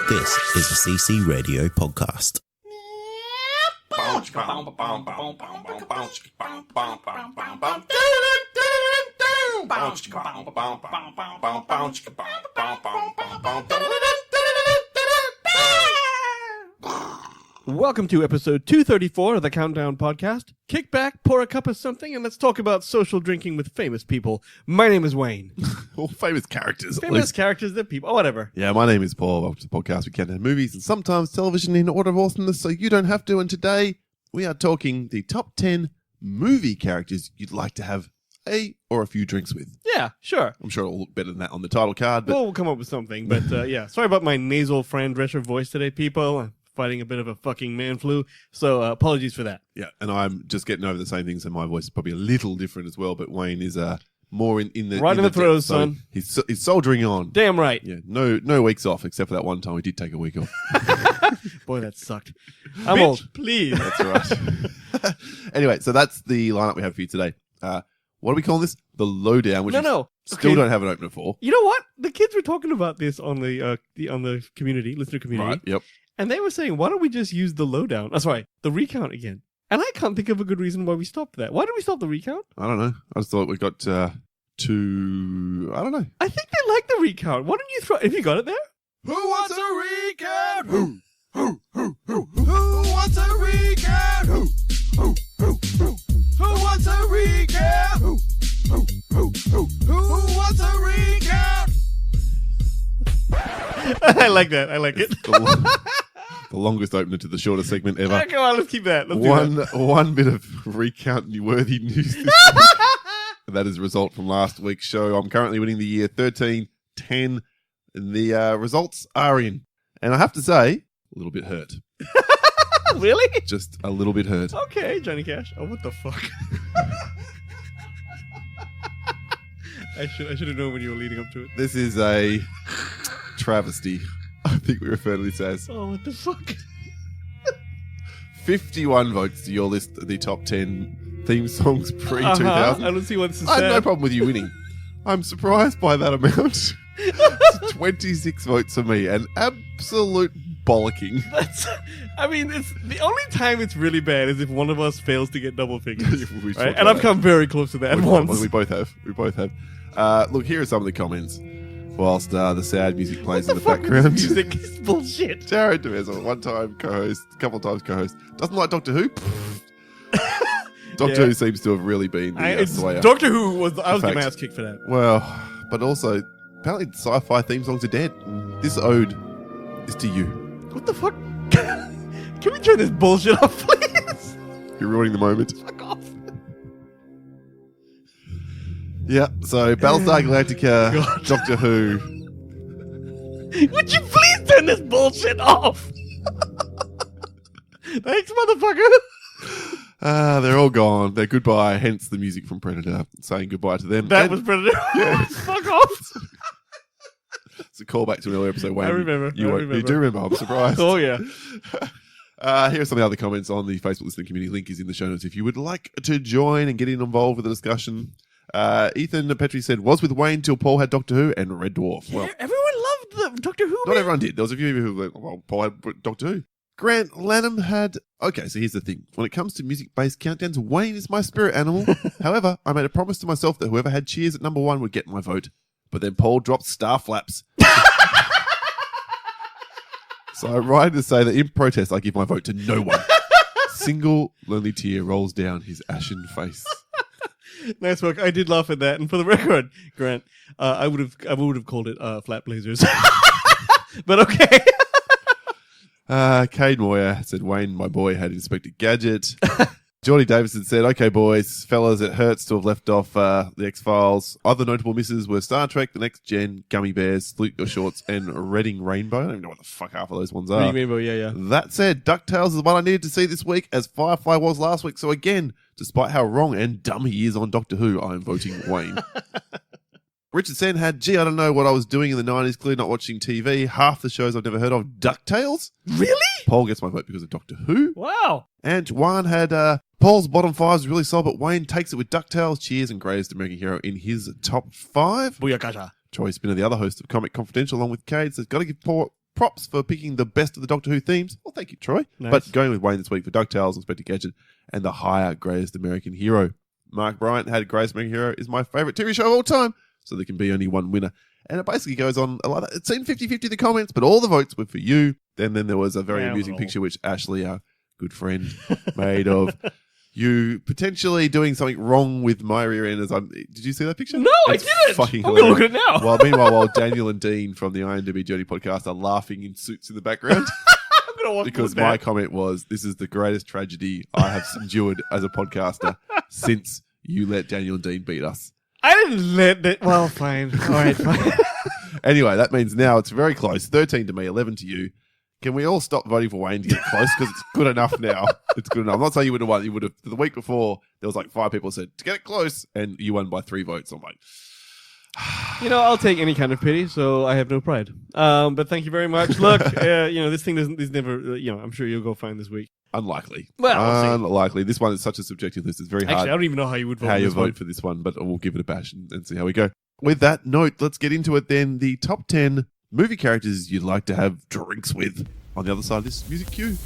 This is a CC Radio podcast. Welcome to episode 234 of the Countdown Podcast. Kick back, pour a cup of something, and let's talk about social drinking with famous people. My name is Wayne. Well, famous characters. Famous characters, they're people. Oh, whatever. Yeah, my name is Paul. Welcome to the podcast. We count down movies and sometimes television in order of awesomeness, so you don't have to. And today we are talking the top 10 movie characters you'd like to have a or a few drinks with. Yeah, sure. I'm sure it'll look better than that on the title card. But We'll come up with something, but yeah. Sorry about my nasal Fran Drescher voice today, people. I'm fighting a bit of a fucking man flu, so apologies for that. yeah, and I'm just getting over the same thing, so my voice is probably a little different as well. But Wayne is more in the Right in the throes, depth, so son. He's soldiering on. Damn right. Yeah, no weeks off except for that one time we did take a week off. Boy, that sucked. I'm old. Please. That's all right. Anyway, so that's the lineup we have for you today. What are we calling this? The Lowdown, which No. still Okay. don't have an opener for. You know what? The kids were talking about this on the community, listener community. Right, yep. And they were saying, why don't we just use the lowdown? Oh, sorry, the recount again. And I can't think of a good reason why we stopped that. Why did we stop the recount? I don't know. I just thought we got two... I don't know. I think they like the recount. Why don't you throw... Have you got it there? Who wants a recount? Who wants a recount? Who wants a recount? Who wants a recount? I like that. I like it. The longest opener to the shortest segment ever. Come on, let's keep that. Let's do that. One bit of recount-worthy news this week. That is a result from last week's show. I'm currently winning the year 13-10, and the results are in. And I have to say, a little bit hurt. Really? Just a little bit hurt. Okay, Johnny Cash. Oh, what the fuck? I should have known when you were leading up to it. This is a travesty. I think we refer to this as Oh, what the fuck? 51 votes to your list of the top 10 theme songs pre-2000. I don't see why this is I have no sad. problem with you winning. I'm surprised by that amount. 26 votes for me, and absolute bollocking. It's the only time it's really bad is if one of us fails to get double figures. We Right? talked And I've about come very close to that that. once. We both have. Look, here are some of the comments. Whilst the sad music plays in the fuck background. Is this music is bullshit. Jared DeMezzo, one time co-host, a couple of times co-host, doesn't like Doctor Who. Doctor Yeah. Who seems to have really been the slayer. Doctor Who was. I was getting my fact. ass kicked for that. Well, but also, apparently sci-fi theme songs are dead. This ode is to you. What the fuck? Can we turn this bullshit off, please? You're ruining the moment. Fuck off. Yeah, so Battlestar Galactica, God. Doctor Who. Would you please turn this bullshit off? Thanks, motherfucker. They're all gone. They're goodbye, hence the music from Predator saying goodbye to them. That And was Predator. Yeah. Fuck off. it's a callback to an earlier episode. Wayne, I remember. You do remember. I'm surprised. Oh, yeah. Here are some of the other comments on the Facebook listening community. Link is in the show notes if you would like to join and get involved with the discussion. Ethan Petrie said, was with Wayne till Paul had Doctor Who and Red Dwarf. Well, Everyone loved the Doctor Who, not man. everyone did. There was a few people who went, well, Paul had Doctor Who. Grant Lanham had... Okay, so here's the thing. When it comes to music-based countdowns, Wayne is my spirit animal. However, I made a promise to myself that whoever had Cheers at number 1 would get my vote. But then Paul dropped Star Flaps. So I'm right to say that in protest, I give my vote to no one. Single lonely tear rolls down his ashen face. Nice work. I did laugh at that. And for the record, Grant, I would have called it Flat Blazers. But okay. Cade Moyer said, Wayne, my boy, had Inspector Gadget. Geordie Davison said, okay, boys, fellas, it hurts to have left off the X-Files. Other notable misses were Star Trek, The Next Gen, Gummy Bears, Salute Your Shorts, and Reading Rainbow. I don't even know what the fuck half of those ones are. Reading Rainbow, yeah. That said, DuckTales is the one I needed to see this week, as Firefly was last week. So again, despite how wrong and dumb he is on Doctor Who, I am voting Wayne. Richard Sen had, gee, I don't know what I was doing in the 90s, clearly not watching TV. Half the shows I've never heard of. DuckTales? Really? Paul gets my vote because of Doctor Who. Wow. And Juan had, Paul's bottom 5 is really solid, but Wayne takes it with DuckTales, Cheers, and Greatest American Hero in his top 5. Booyakasha. Troy Spinner, the other host of Comic Confidential, along with Cade, says, got to give Paul props for picking the best of the Doctor Who themes. Well, thank you, Troy. Nice. But going with Wayne this week for DuckTales, Inspector Gadget, and the higher Greatest American Hero. Mark Bryant had Greatest American Hero is my favourite TV show of all time, so there can be only one winner. And it basically goes on a lot. It seemed 50-50 the comments, but all the votes were for you. Then there was a very amusing picture which Ashley, our good friend, made of you potentially doing something wrong with my rear end. Did you see that picture? No, It's I didn't. fucking I'm going to look at it now. Well, meanwhile, while Daniel and Dean from the IMDb Journey podcast are laughing in suits in the background. I'm going to watch Because my comment was, this is the greatest tragedy I have endured as a podcaster since you let Daniel and Dean beat us. I didn't let it. Well, fine. All right, fine. Anyway, that means now it's very close. 13 to me, 11 to you. Can we all stop voting for Wayne to get close? Because it's good enough now. It's good enough. I'm not saying you would have won. You would have. The week before, there was like 5 people said, to get it close, and you won by 3 votes. I'm like, I'll take any kind of pity, so I have no pride. But thank you very much. Look, this thing is never, I'm sure you'll go fine this week. unlikely. Well, we'll see. Unlikely. This one is such a subjective list. It's very hard. Actually, I don't even know how you would vote. How you this one. vote for this one, but we'll give it a bash and see how we go. With that note, let's get into it then. The top 10 movie characters you'd like to have drinks with on the other side of this music cue.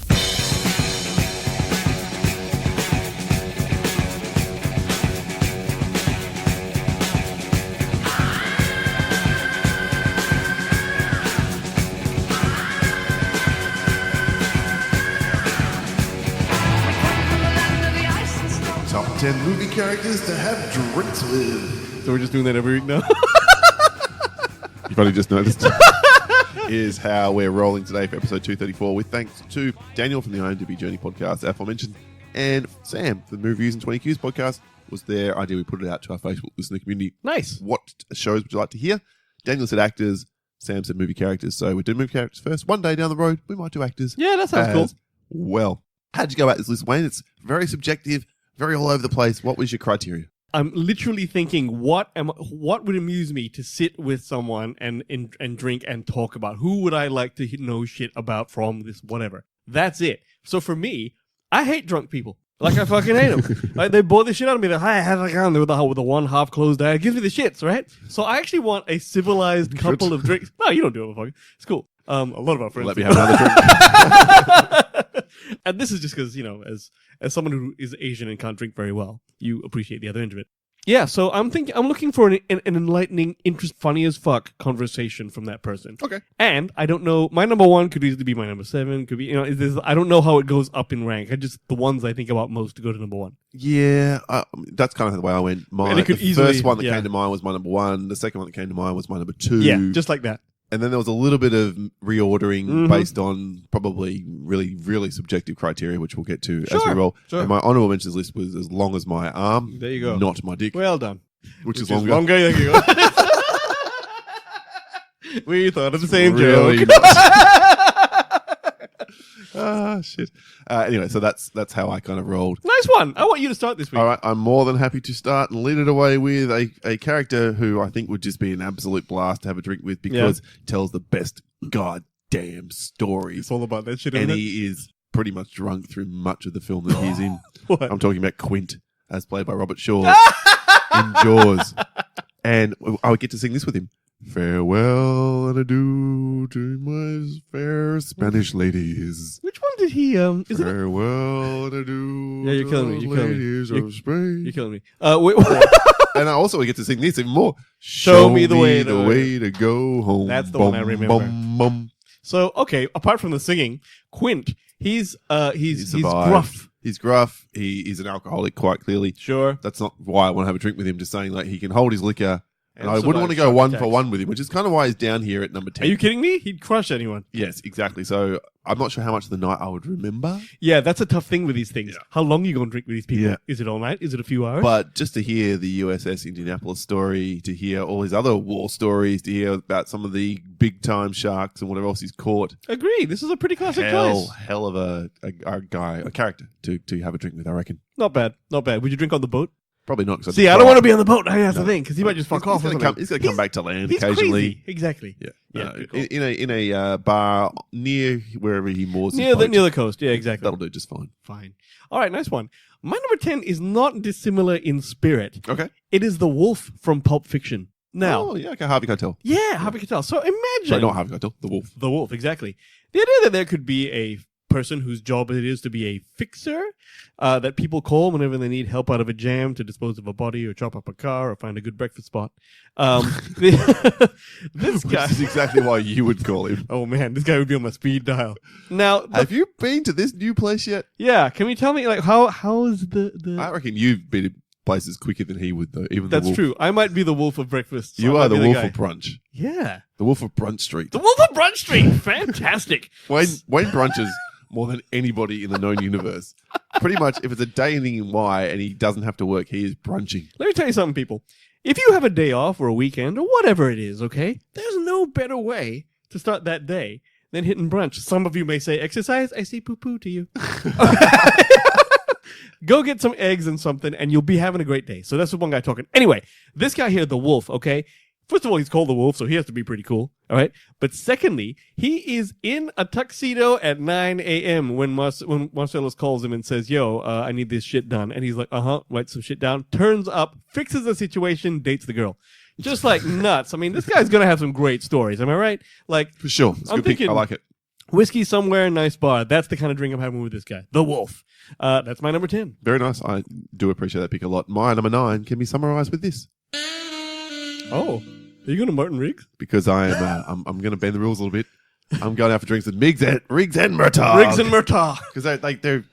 Top 10 movie characters to have drinks with. So we're just doing that every week now? You've probably just noticed. Is how we're rolling today for episode 234, with thanks to Daniel from the IMDb Journey podcast, aforementioned, and Sam, the Movie Reviews and 20 Qs podcast. Was their idea. We put it out to our Facebook listener community. Nice. What shows would you like to hear? Daniel said actors, Sam said movie characters. So we're doing movie characters first. One day down the road, we might do actors. Yeah, that sounds cool. Well, how'd you go about this list, Wayne? It's very subjective, very all over the place. What was your criteria? I'm literally thinking, what would amuse me to sit with someone and drink and talk about? Who would I like to know shit about from this whatever? That's it. So for me, I hate drunk people. Like, I fucking hate them. Like, they bore the shit out of me. They're, hi, how's it going? With the one half closed eye. It gives me the shits, right? So I actually want a civilized couple of drinks. No, you don't do it, motherfucker. It's cool. A lot of our friends. Let me have another drink. And this is just because, as someone who is Asian and can't drink very well, you appreciate the other end of it. Yeah, so I'm looking for an enlightening, funny as fuck conversation from that person. Okay. And I don't know, my number one could easily be my number 7, could be, I don't know how it goes up in rank. The ones I think about most to go to number 1. Yeah, that's kind of the way I went. The first one that came to mind was my number 1. The second one that came to mind was my number 2. Yeah, just like that. And then there was a little bit of reordering based on probably really, really subjective criteria, which we'll get to as we roll. Sure. And my honorable mentions list was as long as my arm. There you go. Not my dick. Well done. Which is longer. There you go. We thought of the same Really joke. Shit. Anyway, so that's how I kind of rolled. Nice one. I want you to start this week. All right, I'm more than happy to start and lead it away with a character who I think would just be an absolute blast to have a drink with because he tells the best goddamn stories. It's all about that shit, And isn't it? he is pretty much drunk through much of the film that he's in. What? I'm talking about Quint, as played by Robert Shaw in Jaws. And I would get to sing this with him. Farewell and adieu to my fair Spanish ladies. Which one did he, is it? Farewell and adieu. Yeah, you're killing me. You're killing me. Ladies of Spain. You're killing me. Wait. And I also get to sing this even more. Show me the way to go home. That's the one I remember. So, okay, apart from the singing, Quint, he's gruff. He's gruff. He's an alcoholic, quite clearly. Sure. That's not why I want to have a drink with him. Just saying, like, he can hold his liquor. And I wouldn't want to go survive one shock for attacks. one with him, which is kind of why he's down here at number 10. Are you kidding me? He'd crush anyone. Yes, exactly. So I'm not sure how much of the night I would remember. Yeah, that's a tough thing with these things. Yeah. How long you going to drink with these people? Yeah. Is it all night? Is it a few hours? But just to hear the USS Indianapolis story, to hear all his other war stories, to hear about some of the big time sharks and whatever else he's caught. Agree. This is a pretty classic choice. Hell of a character to have a drink with, I reckon. Not bad. Not bad. Would you drink on the boat? Probably not. See, I don't want to be on the boat. That's the thing, because he might just fuck off. He's going to come back to land He's occasionally. crazy. Exactly. Yeah. Yeah, cool. In a bar near wherever he moors his Near boat. the coast. Yeah, exactly. That'll do just fine. Fine. All right, nice one. My number 10 is not dissimilar in spirit. Okay. It is the wolf from Pulp Fiction. Now, Oh, yeah, okay, Harvey Keitel. yeah, Harvey Keitel. So imagine Sorry, not Harvey Keitel, the wolf. the wolf, exactly. The idea that there could be a person whose job it is to be a fixer that people call whenever they need help out of a jam to dispose of a body or chop up a car or find a good breakfast spot. This guy. Which is exactly why you would call him. Oh man, this guy would be on my speed dial. Now, Have you been to this new place yet? yeah, can we tell me like how is the? I reckon you've been to places quicker than he would, though. Even That's the wolf. true. I might be the wolf of breakfast. so You I are might the be wolf guy. of brunch. Yeah, The wolf of Brunch Street. the wolf of Brunch Street. Fantastic. Wayne brunches more than anybody in the known universe. Pretty much, if it's a day ending in Y and he doesn't have to work, he is brunching. Let me tell you something, people. If you have a day off or a weekend or whatever it is, okay, there's no better way to start that day than hitting brunch. Some of you may say exercise. I say poo-poo to you. Go get some eggs and something, and you'll be having a great day. So that's the one guy talking. Anyway, this guy here, the wolf, okay? First of all, he's called the wolf, so he has to be pretty cool, all right? But secondly, he is in a tuxedo at 9 a.m. when Marcellus calls him and says, yo, I need this shit done. And he's like, writes some shit down, turns up, fixes the situation, dates the girl. Just like nuts. I mean, this guy's going to have some great stories, am I right? Like, For sure. It's a I'm good pick. thinking- I like it. whiskey somewhere, nice bar. That's the kind of drink I'm having with this guy. The wolf. That's my number 10. Very nice. I do appreciate that pick a lot. My number 9 can be summarized with this. Oh, are you going to Martin Riggs? Because I'm going to bend the rules a little bit. I'm going out for drinks with Riggs and Murtaugh. Riggs and Murtaugh. Because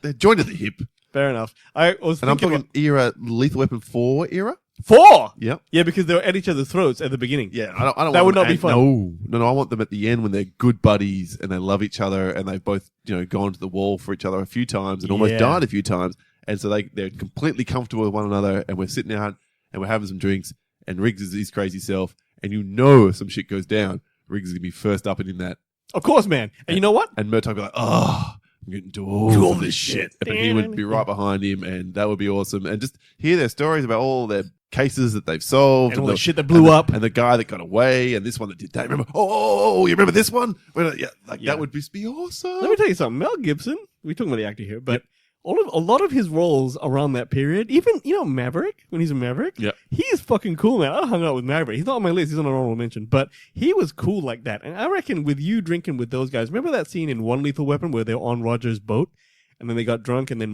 they're joined at the hip. Fair enough. I was And I'm thinking talking era, Lethal Weapon 4 era. 4. Yep. Yeah, because they were at each other's throats at the beginning. Yeah, I don't That want would them not be at- fun. No, I want them at the end when they're good buddies and they love each other and they've both, gone to the wall for each other a few times and almost Yeah. died a few times. And so they're completely comfortable with one another and we're sitting out and we're having some drinks and Riggs is his crazy self and if some shit goes down, Riggs is going to be first up and in that. Of course, man. And you know what? And Murtaugh would be like, I'm getting too old for this shit. But he would be right behind him and that would be awesome. And just hear their stories about all their cases that they've solved. And all the shit that blew up. And the guy that got away and this one that did that. Remember? Oh, you remember this one? Yeah, Yeah. that would just be awesome. Let me tell you something. Mel Gibson, we're talking about the actor here, but a lot of his roles around that period, even, Maverick, when he's a Maverick, Yep. he is fucking cool, man. I hung out with Maverick. He's not on my list. He's on an honorable mention, but he was cool like that. And I reckon with you drinking with those guys, remember that scene in One Lethal Weapon where they're on Roger's boat? And then they got drunk, and then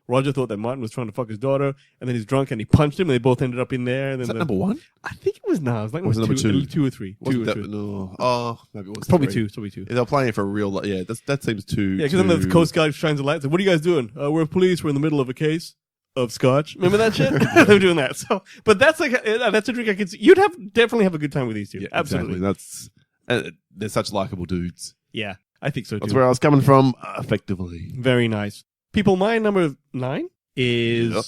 Roger thought that Martin was trying to fuck his daughter, and then he's drunk, and he punched him, and they both ended up in there. And then Is that number 1? I think it was now. It was like Was it number two? 2 or 3. Wasn't 2 or that, 3. no. Oh, maybe it was Probably 3. 2. Probably 2. Yeah, they're playing it for real. Yeah, that seems too. Yeah, because then the Coast Guard shines a light and says, what are you guys doing? We're police. We're in the middle of a case of scotch. Remember that shit? They were doing that. So, but that's that's a drink I could see. You'd definitely have a good time with these two. Yeah, Absolutely. Exactly. They're such likable dudes. Yeah, I think so too. That's where I was coming from, effectively. Very nice. People, my number 9 is... Yep.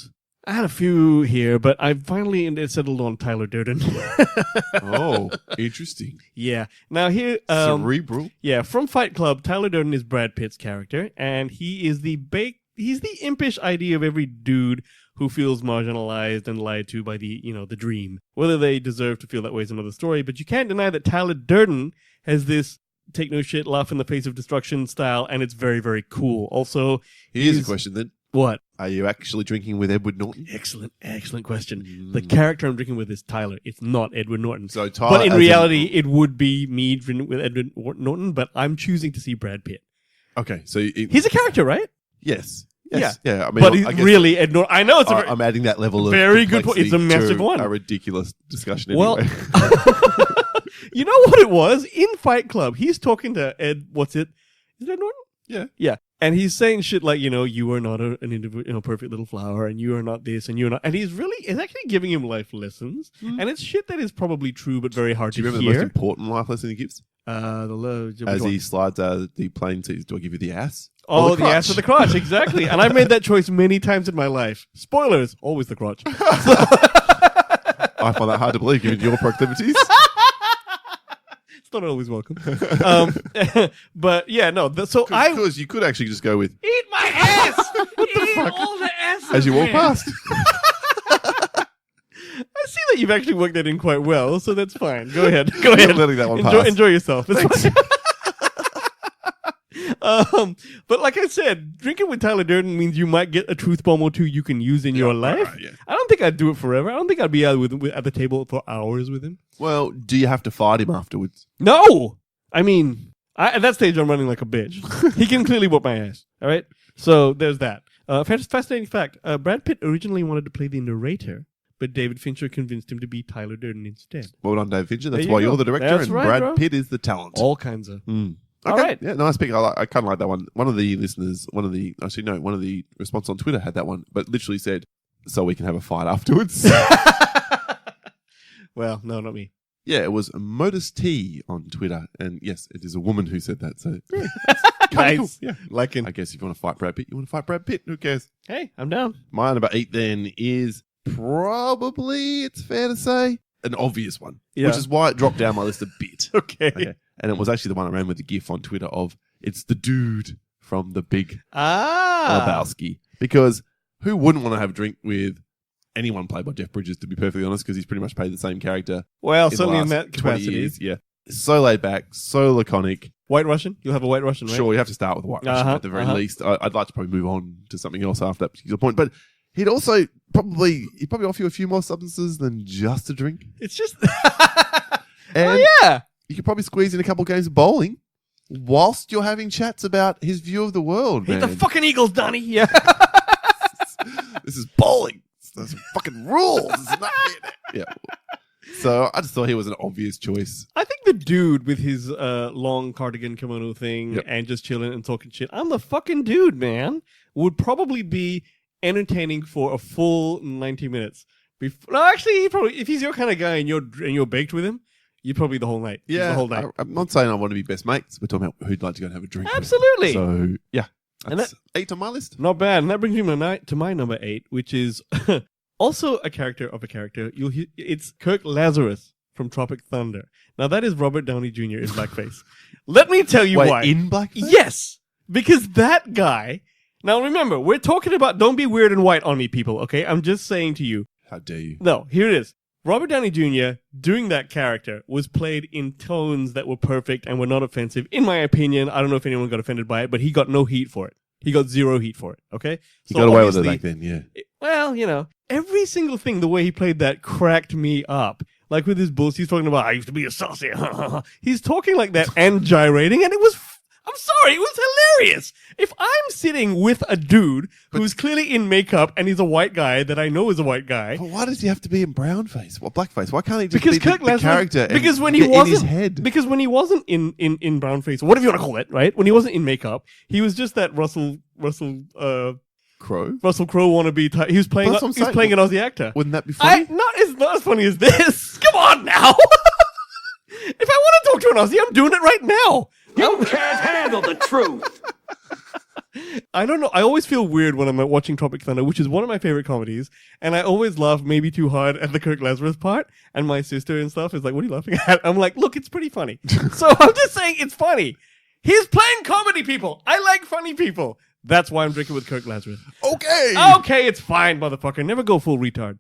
I had a few here, but I finally settled on Tyler Durden. Oh, interesting. Yeah. Now here... Cerebral. Yeah, from Fight Club, Tyler Durden is Brad Pitt's character, and he is he's the impish idea of every dude who feels marginalized and lied to by the dream. Whether they deserve to feel that way is another story, but you can't deny that Tyler Durden has this take no shit, laugh in the face of destruction style, and it's very, very cool. Also, Here's a he's- question then. What? Are you actually drinking with Edward Norton? Excellent question. The character I'm drinking with is Tyler. It's not Edward Norton. So Tyler, But in as reality, it would be me drinking with Edward Norton, but I'm choosing to see Brad Pitt. Okay, so He's a character, right? yes. Yeah. I mean, But he's I guess really Ed Norton. I know it's a very... I'm adding that level of very good point. It's a complexity massive to one. A ridiculous discussion. Well, Anyway. you know what it was? In Fight Club, he's talking to Ed, is it Ed Norton? Yeah. Yeah. And he's saying shit like, you are not an individual, perfect little flower, and you are not this, and you're not... And he's actually giving him life lessons, and it's shit that is probably true, but very hard Do you to remember hear. the most important life lesson he gives? As he slides out of the plane, says, "Do I give you the ass?" Oh, Or the ass or the crotch, exactly. And I've made that choice many times in my life. Spoilers, always the crotch. I find that hard to believe, given your proclivities. It's not always welcome. But yeah, no. Because you could actually just go with Eat my ass! Eat all the ass! as you walk past. I see that you've actually worked that in quite well, so that's fine. Go ahead. Go ahead. Letting that one pass. Enjoy yourself. It's Thanks. fine. But like I said, drinking with Tyler Durden means you might get a truth bomb or two you can use in your life. Right, yeah. I don't think I'd do it forever. I don't think I'd be out at the table for hours with him. Well, do you have to fight him afterwards? No! I mean, at that stage, I'm running like a bitch. He can clearly whoop my ass. All right? So there's that. Fascinating fact. Brad Pitt originally wanted to play the narrator, but David Fincher convinced him to be Tyler Durden instead. Well done, Dave Fincher. That's There you why go. you're the director, That's and right, Brad bro. Pitt is the talent. All kinds of. Okay. All right. Yeah, nice pick. I kind of like that one. One of the listeners, one of the response on Twitter had that one, but literally said, so we can have a fight afterwards. Well, no, not me. Yeah, it was Modus T on Twitter. And yes, it is a woman who said that. So Nice. cool. Yeah. Liking. I guess if you want to fight Brad Pitt, you want to fight Brad Pitt. Who cares? Hey, I'm down. My number 8 then is probably, it's fair to say, an obvious one. Yeah. Which is why it dropped down my list a bit. Okay. And it was actually the one I ran with the GIF on Twitter of, it's the dude from The Big Ah. Lebowski. Because who wouldn't want to have a drink with anyone played by Jeff Bridges, to be perfectly honest, because he's pretty much played the same character. Well, the certainly in last that 20 capacity. years. Yeah. So laid back, so laconic. White Russian? You'll have a White Russian, right? Sure, you have to start with White Russian at the very least. I'd like to probably move on to something else after that particular point. But he'd probably offer you a few more substances than just a drink. It's just... And yeah. you could probably squeeze in a couple of games of bowling whilst you're having chats about his view of the world, Hit man. the fucking Eagles, Donnie. Yeah. This is bowling. There's fucking rules. It's not yeah. So I just thought he was an obvious choice. I think the dude with his long cardigan kimono thing and just chilling and talking shit, I'm the fucking dude, man, would probably be entertaining for a full 90 minutes. No, actually, he probably, if he's your kind of guy and you're baked with him, you're probably the whole night. Yeah, the whole night. I'm not saying I want to be best mates. We're talking about who'd like to go and have a drink. Absolutely. So yeah, And that's 8 on my list. Not bad. And that brings me to my number 8, which is also a character of a character. It's Kirk Lazarus from Tropic Thunder. Now, that is Robert Downey Jr. in blackface. Let me tell you why. In blackface? Yes. Because that guy... Now, remember, we're talking about don't be weird and white on me, people, okay? I'm just saying to you. How dare you? No, here it is. Robert Downey Jr. doing that character was played in tones that were perfect and were not offensive. In my opinion, I don't know if anyone got offended by it, but he got no heat for it. He got zero heat for it, okay? He got away with it back then, yeah. Well, you know, every single thing, the way he played that cracked me up. Like with his bullshit, he's talking about, I used to be a saucy. He's talking like that and gyrating, and it was... I'm sorry, it was hilarious. If I'm sitting with a dude who's clearly in makeup and he's a white guy that I know is a white guy. But why does he have to be in brown face? What blackface? Why can't he just Because be Kirk the Lazarus, character because and when he get wasn't in his head? Because when he wasn't in brown face, whatever you want to call it, right? When he wasn't in makeup, he was just that Russell Crowe? Russell Crowe wannabe type. He was playing That's what I'm he was saying. playing an Aussie actor. Wouldn't that be funny? It's not as funny as this. Come on now. If I want to talk to an Aussie, I'm doing it right now. You can't handle the truth. I don't know. I always feel weird when I'm watching Tropic Thunder, which is one of my favorite comedies, and I always laugh maybe too hard at the Kirk Lazarus part, and my sister and stuff is like, what are you laughing at? I'm like, look, it's pretty funny. So I'm just saying it's funny. He's playing comedy, people. I like funny people. That's why I'm drinking with Kirk Lazarus. Okay. Okay, it's fine, motherfucker. Never go full retard.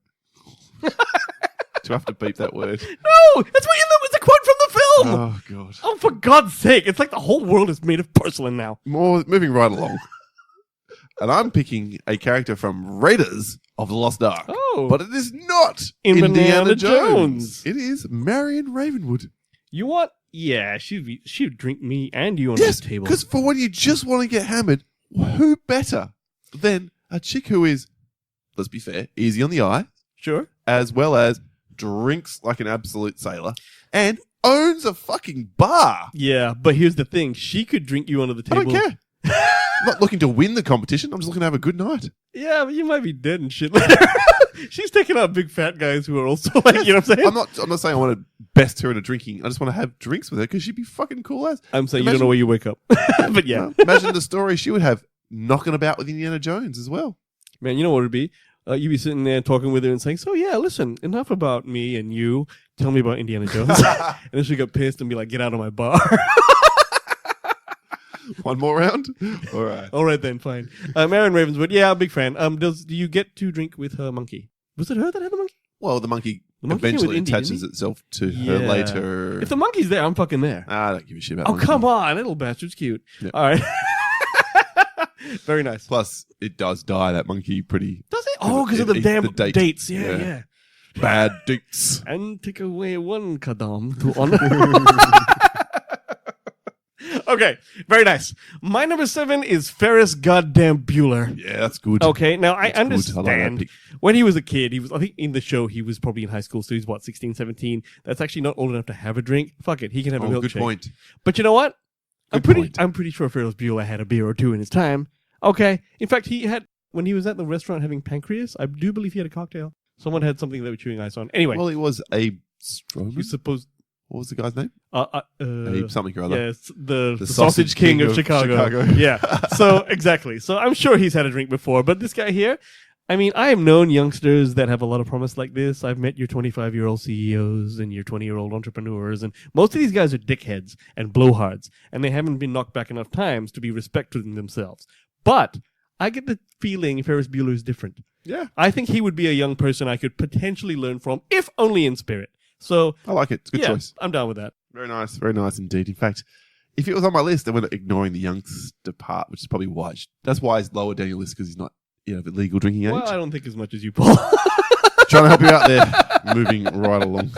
Do I have to beep that word? No, it's a quote from the film. Oh, God. Oh, for God's sake. It's like the whole world is made of porcelain now. Moving right along. And I'm picking a character from Raiders of the Lost Ark. Oh. But it is not Indiana Jones. It is Marion Ravenwood. You want? Yeah, she'd drink me and you on this table. Because for when you just want to get hammered, who better than a chick who is, let's be fair, easy on the eye, Sure. as well as drinks like an absolute sailor, and owns a fucking bar. Yeah, but here's the thing. She could drink you under the I table. don't care. I'm not looking to win the competition. I'm just looking to have a good night. Yeah, but you might be dead and shit later. She's taking out big fat guys who are also like, you know what I'm saying? I'm not saying I want to best her in a drinking. I just want to have drinks with her because she'd be fucking cool as. I'm saying you don't know where you wake up. But yeah. Imagine the story she would have knocking about with Indiana Jones as well. Man, you know what it'd be? You'd be sitting there talking with her and saying, so yeah, listen, enough about me and you. Tell me about Indiana Jones. And then she'd get pissed and be like, get out of my bar. One more round? All right. All right then, fine. Marion Ravenswood, yeah, big fan. Do you get to drink with her monkey? Was it her that had the monkey? Well, the monkey came eventually with Indy, attaches didn't itself to her Yeah. later. If the monkey's there, I'm fucking there. I don't give a shit about Oh, monkey. come on, little bastard's cute. Yeah. All right. Very nice. Plus, it does die, that monkey, pretty... Does it? Oh, because of the eats damn the date. dates. Yeah. Yeah. Bad dates. And take away one kadam to honor. Okay, very nice. My number 7 is Ferris goddamn Bueller. Yeah, that's good. Okay, now I That's good. I like that understand pick. when he was a kid, I think in the show, he was probably in high school, so he's 16, 17. That's actually not old enough to have a drink. Fuck it, he can have a milkshake. Good point. But you know what? Good point. I'm pretty sure Ferris Bueller had a beer or two in his time. Okay, in fact, when he was at the restaurant having pancreas, I do believe he had a cocktail. Someone had something they were chewing ice on. Anyway. Well, he was a Strowman. You supposed... What was the guy's name? Abe something or other. Yes, the Sausage King of Chicago. Yeah. So, exactly. So, I'm sure he's had a drink before. But this guy here, I mean, I have known youngsters that have a lot of promise like this. I've met your 25-year-old CEOs and your 20-year-old entrepreneurs. And most of these guys are dickheads and blowhards. And they haven't been knocked back enough times to be respected in themselves. But I get the feeling Ferris Bueller is different. Yeah. I think he would be a young person I could potentially learn from, if only in spirit. So I like it. It's a good choice. I'm down with that. Very nice. Very nice indeed. In fact, if it was on my list, I would ignoring the youngster part, which is probably why. That's why it's lower down your list, because he's not of legal drinking age. Well, I don't think as much as you, Paul. Trying to help you out there. Moving right along.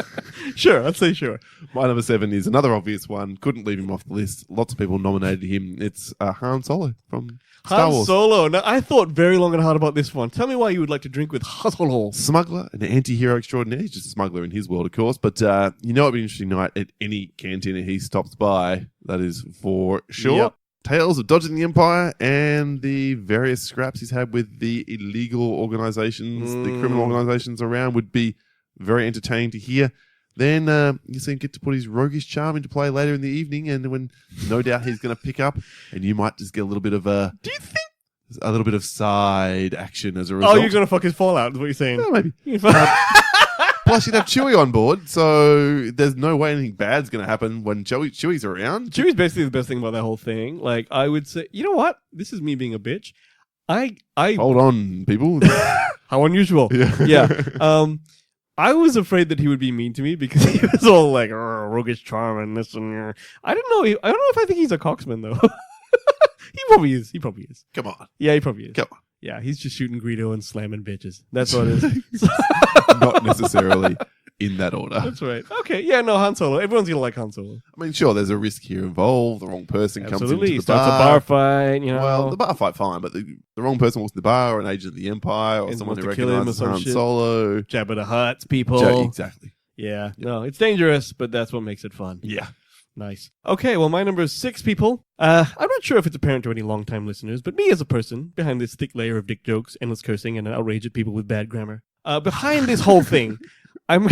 Sure, I'd say sure. My number 7 is another obvious one. Couldn't leave him off the list. Lots of people nominated him. It's Han Solo from Star Han Wars. Solo. Now, I thought very long and hard about this one. Tell me why you would like to drink with Han Solo. Smuggler, an anti-hero extraordinaire. He's just a smuggler in his world, of course. But it'd be an interesting night at any cantina he stops by. That is for sure. Yep. Tales of dodging the Empire and the various scraps he's had with the illegal organizations, the criminal organizations around would be very entertaining to hear. Then you see him get to put his roguish charm into play later in the evening, and when no doubt he's going to pick up, and you might just get a little bit of Do you think? a little bit of side action as a result. Oh, you're going to fuck his Fallout, is what you're saying. Well, maybe. Plus, you'd have Chewie on board, so there's no way anything bad's going to happen when Chewie's around. Chewie's basically the best thing about that whole thing. Like, I would say, you know what? This is me being a bitch. I Hold on, people. How unusual. Yeah. I was afraid that he would be mean to me because he was all like, roguish charm and this and I don't know. I don't know if I think he's a coxman, though. He probably is. Come on. Yeah, he probably is. Come on. Yeah, he's just shooting Greedo and slamming bitches. That's what it is. Not necessarily in that order. That's right. Okay, yeah, no, Han Solo. Everyone's going to like Han Solo. I mean, sure, there's a risk here involved. The wrong person Absolutely. comes into the Starts bar. a bar fight, you know. Well, the bar fight, fine, but the wrong person walks to the bar, or an agent of the Empire, or And someone who wants to kill him or recognizes some Han shit. Solo. Jabba the Hutt's people. Exactly. Yeah, no, it's dangerous, but that's what makes it fun. Yeah. Nice. Okay, well, my number is 6, people. I'm not sure if it's apparent to any long-time listeners, but me as a person, behind this thick layer of dick jokes, endless cursing, and an outrage at people with bad grammar, behind this whole thing, I'm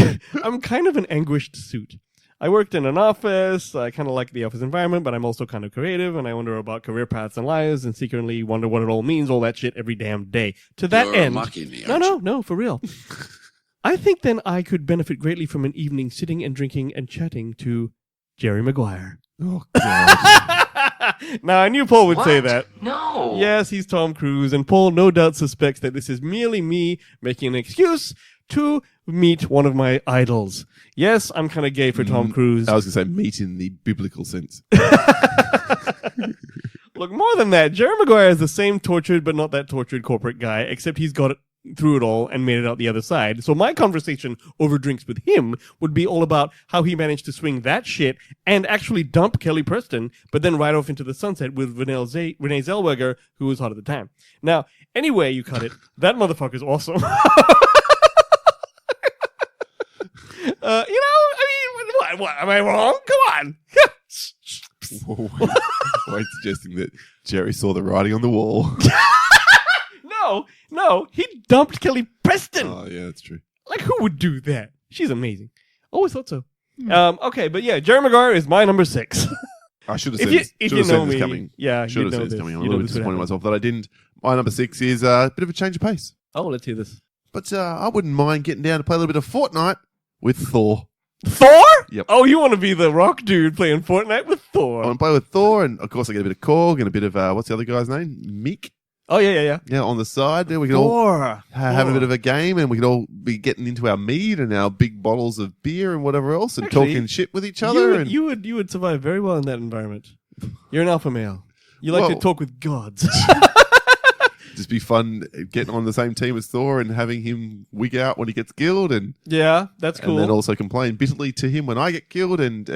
kind of an anguished suit. I worked in an office. I kind of like the office environment, but I'm also kind of creative, and I wonder about career paths and lives, and secretly wonder what it all means, all that shit, every damn day. To that end... mocking me, aren't you? No, for real. I think then I could benefit greatly from an evening sitting and drinking and chatting to Jerry Maguire. Oh, God. Now, I knew Paul would say that. No. Yes, he's Tom Cruise, and Paul no doubt suspects that this is merely me making an excuse to meet one of my idols. Yes, I'm kind of gay for Tom Cruise. I was going to say meat in the biblical sense. Look, more than that, Jerry Maguire is the same tortured but not that tortured corporate guy, except he's got it through it all and made it out the other side. So my conversation over drinks with him would be all about how he managed to swing that shit and actually dump Kelly Preston, but then ride off into the sunset with Renee Zellweger, who was hot at the time. Now, anyway you cut it, that motherfucker's awesome. What? Am I wrong? Come on. Wait, suggesting that Jerry saw the writing on the wall. No, he dumped Kelly Preston. Oh, yeah, that's true. Like, who would do that? She's amazing. Always thought so. Okay, but yeah, Jerry Maguire is my number 6. I should have If said you- this. if Should you have said know this me, coming. yeah, Should you'd have said know this this. coming. I'm a You know little bit this would disappointed in happen. myself that I didn't. My number 6 is a bit of a change of pace. Oh, let's hear this. But I wouldn't mind getting down to play a little bit of Fortnite with Thor. Thor? Yep. Oh, you want to be the rock dude playing Fortnite with I Thor? want to play with Thor, and of course I get a bit of Korg and a bit of, what's the other guy's name? Mick? Oh, yeah. Yeah, on the side. There we can all Thor. have a bit of a game, and we could all be getting into our mead and our big bottles of beer and whatever else, and Actually, talking shit with each other. You would survive very well in that environment. You're an alpha male. You like Well- to talk with gods. just be fun getting on the same team as Thor and having him wig out when he gets killed, and that's cool. And then also complain bitterly to him when I get killed, and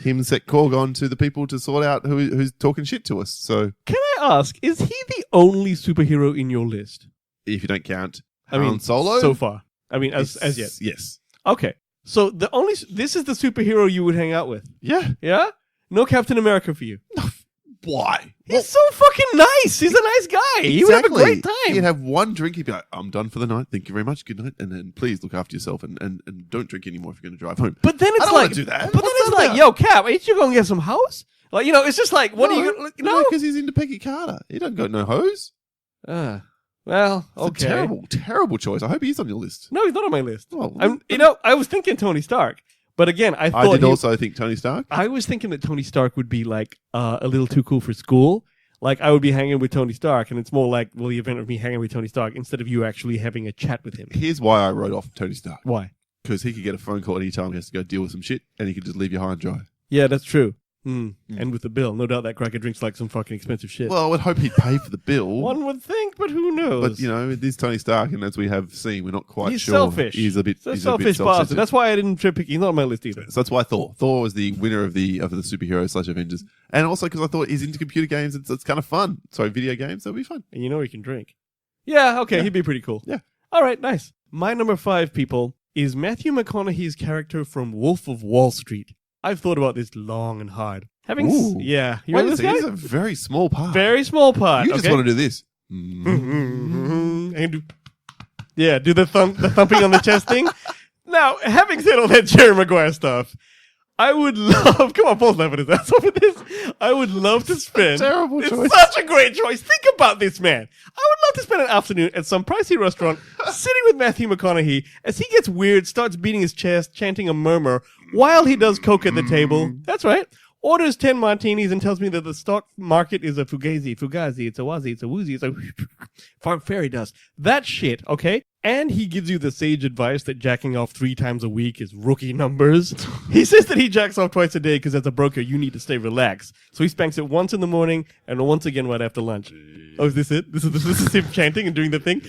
him set Korg on to the people to sort out who's talking shit to us. So can I ask, is he the only superhero in your list? If you don't count Han Solo so far. I mean, as yet. Yes. Okay. So this is the superhero you would hang out with. Yeah. Yeah? No Captain America for you. Why? He's so fucking nice. He's a nice guy. He would have a great time. He'd have one drink. He'd be like, I'm done for the night. Thank you very much. Good night. And then please look after yourself and don't drink anymore if you're going to drive home. But then it's I don't like, want to do that. But then it's like, yo, Cap, ain't you going to get some house? Like, it's just like, what are you going to... No, because he's into Peggy Carter. He doesn't got no hose. Well, it's okay. a terrible, terrible choice. I hope he's on your list. No, he's not on my list. Oh, I was thinking Tony Stark. But again, I did also think Tony Stark. I was thinking that Tony Stark would be like a little too cool for school. Like I would be hanging with Tony Stark, and it's more like, the event of me hanging with Tony Stark instead of you actually having a chat with him. Here's why I wrote off Tony Stark. Why? Because he could get a phone call anytime he has to go deal with some shit, and he could just leave you high and dry. Yeah, that's true. And with the bill, no doubt that cracker drinks like some fucking expensive shit. Well, I would hope he'd pay for the bill. One would think, but who knows? But it is Tony Stark, and as we have seen, we're not quite he's sure. Selfish. He's a bit selfish bastard. That's why I didn't pick. He's not on my list either. So that's why Thor was the winner of the superhero / Avengers, and also because I thought he's into computer games. It's kind of fun. So video games, that'll be fun. And he can drink. Yeah, okay, he'd be pretty cool. Yeah. All right, nice. My number 5, people, is Matthew McConaughey's character from Wolf of Wall Street. I've thought about this long and hard. You Wait, this guy? He's a very small part. Very small part. You just want to do this. And do the thumping on the chest thing. Now, having said all that Jerry Maguire stuff, I would love... Come on, Paul's laughing his ass off at this. I would love to spend... Terrible choice. It's such a great choice. Think about this, man. I would love to spend an afternoon at some pricey restaurant sitting with Matthew McConaughey as he gets weird, starts beating his chest, chanting a murmur, while he does coke at the table. That's right. Orders 10 martinis and tells me that the stock market is a fugazi, it's a wazi, it's a woozy, it's a farm fairy dust. That shit, okay? And he gives you the sage advice that jacking off 3 times a week is rookie numbers. He says that he jacks off twice a day because as a broker, you need to stay relaxed. So he spanks it once in the morning and once again right after lunch. Oh, is this it? This is him chanting and doing the thing?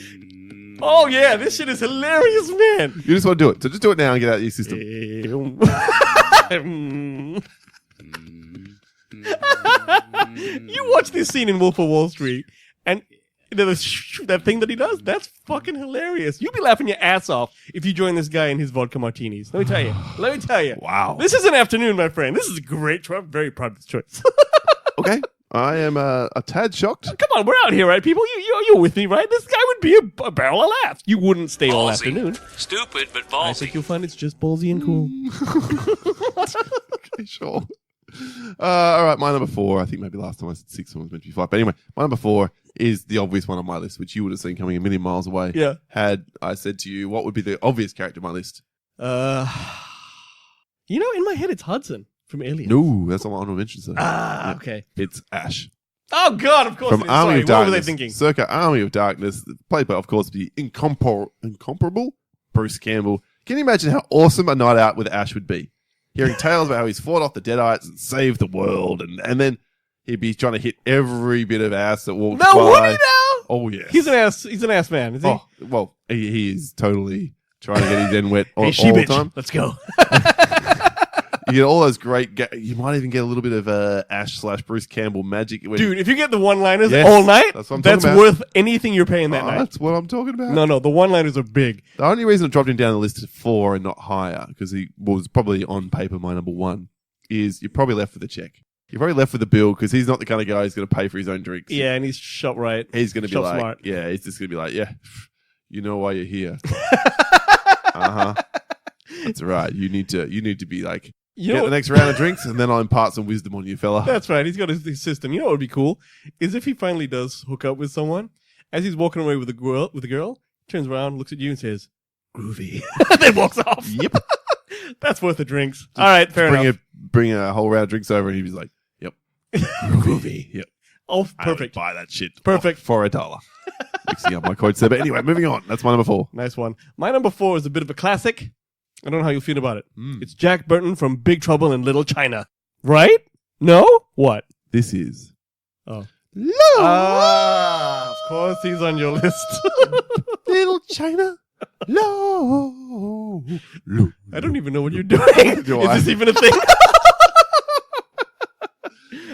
Oh, yeah, this shit is hilarious, man. You just want to do it. So just do it now and get out of your system. You watch this scene in Wolf of Wall Street, and that thing that he does, that's fucking hilarious. You'll be laughing your ass off if you join this guy in his vodka martinis. Let me tell you. Wow. This is an afternoon, my friend. This is a great choice. I'm very proud of this choice. Okay. I am a tad shocked. Come on, we're out here, right, people? You're with me, right? This guy would be a barrel of laughs. You wouldn't stay all afternoon. Stupid, but ballsy. I think you'll find it's just ballsy and cool. Okay, sure. All right, my number 4. I think maybe last time I said 6 was meant to be 5. But anyway, my number 4 is the obvious one on my list, which you would have seen coming a million miles away. Yeah. Had I said to you, what would be the obvious character on my list? In my head, it's Hudson from Alien. No, that's not my honorable mention, sir. Okay. It's Ash. Oh, God, of course From it is. Army Sorry, of Darkness. what were they thinking? Circa Army of Darkness, played by, of course, the incomparable Bruce Campbell. Can you imagine how awesome a night out with Ash would be? Hearing tales about how he's fought off the Deadites and saved the world, and then he'd be trying to hit every bit of ass that walks by. No, would he now? Oh, yes. He's an ass man, is he? Oh, well, he is totally trying to get his end wet all the time. Let's go. You get all those great... you might even get a little bit of Ash / Bruce Campbell magic. Dude, if you get the one-liners Yes, all night, that's what I'm talking about. worth anything you're paying that night. That's what I'm talking about. No, the one-liners are big. The only reason I dropped him down the list to 4 and not higher, because he was probably on paper my number 1, is you're probably left with a check. You're probably left with the bill because he's not the kind of guy who's going to pay for his own drinks. Yeah, and he's shot right. He's going to be Shot like, smart. yeah, he's just going to be like, yeah, you know why you're here. That's right. You need to be like, get the next round of drinks, and then I'll impart some wisdom on you, fella. That's right. He's got his system. You know what would be cool is if he finally does hook up with someone, as he's walking away with the girl, turns around, looks at you, and says, "Groovy," then walks off. Yep, that's worth the drinks. All right, fair enough. Bring a whole round of drinks over, and he's like, "Yep, groovy." Yep. Oh, perfect. Buy that shit. Perfect for $1. Mixing up my quotes there, but anyway, moving on. That's my number 4. Nice one. My number 4 is a bit of a classic. I don't know how you feel about it. It's Jack Burton from Big Trouble in Little China. Right? No? What? This is... Oh. Love! Of course he's on your list. Little China. Low. I don't even know what you're doing. Do Is I? this even a thing?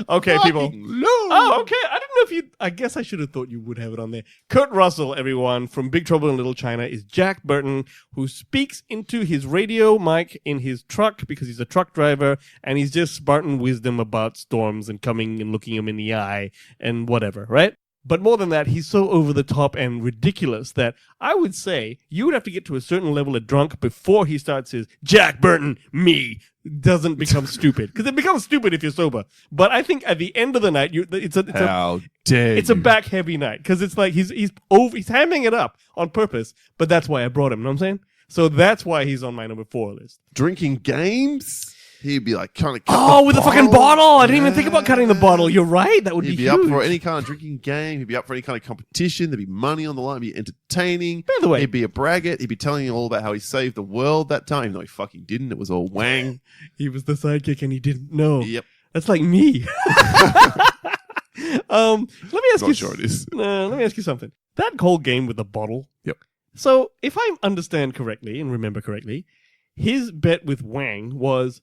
Okay, people. Oh, okay. I didn't know if you... I guess I should have thought you would have it on there. Kurt Russell, everyone, from Big Trouble in Little China, is Jack Burton, who speaks into his radio mic in his truck because he's a truck driver, and he's just Spartan wisdom about storms and coming and looking him in the eye and whatever, right? But more than that, he's so over the top and ridiculous that I would say you would have to get to a certain level of drunk before he starts his Jack Burton, me, doesn't become stupid. Because it becomes stupid if you're sober. But I think at the end of the night, How dare it's a you. back heavy night. Because it's like he's hamming it up on purpose. But that's why I brought him. You know what I'm saying? So that's why he's on my number 4 list. Drinking games? He'd be like kind of With the fucking bottle. I didn't even think about cutting the bottle. You're right. That would He'd be be huge. up for any kind of drinking game. He'd be up for any kind of competition. There'd be money on the line. He'd be entertaining. By the way- he'd be a braggart. He'd be telling you all about how he saved the world that time. Even though he fucking didn't. It was all Wang. He was the sidekick and he didn't know. Yep. That's like me. Let me ask Not you. sure it is. Let me ask you something. That whole game with the bottle. Yep. So, if I understand correctly and remember correctly, his bet with Wang was,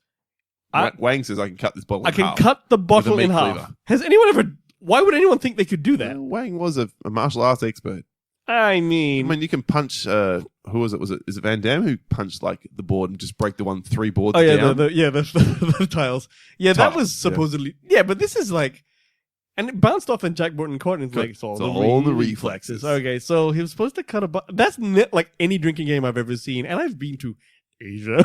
Wang says I can cut this bottle I in can half. cut the bottle meat in half. cleaver. Has anyone ever? Why would anyone think they could do that? Well, Wang was a martial arts expert. I I mean, mean, you can punch. Who was it? Is it Van Damme who punched like the board and just break the 3 boards oh yeah, down? the tiles. Yeah, that Tiles, was supposedly. Yeah, but this is like, and it bounced off and Jack Burton caught it. It's like it's all the reflexes. Okay, so he was supposed to cut a. That's like any drinking game I've ever seen, and I've been to Asia.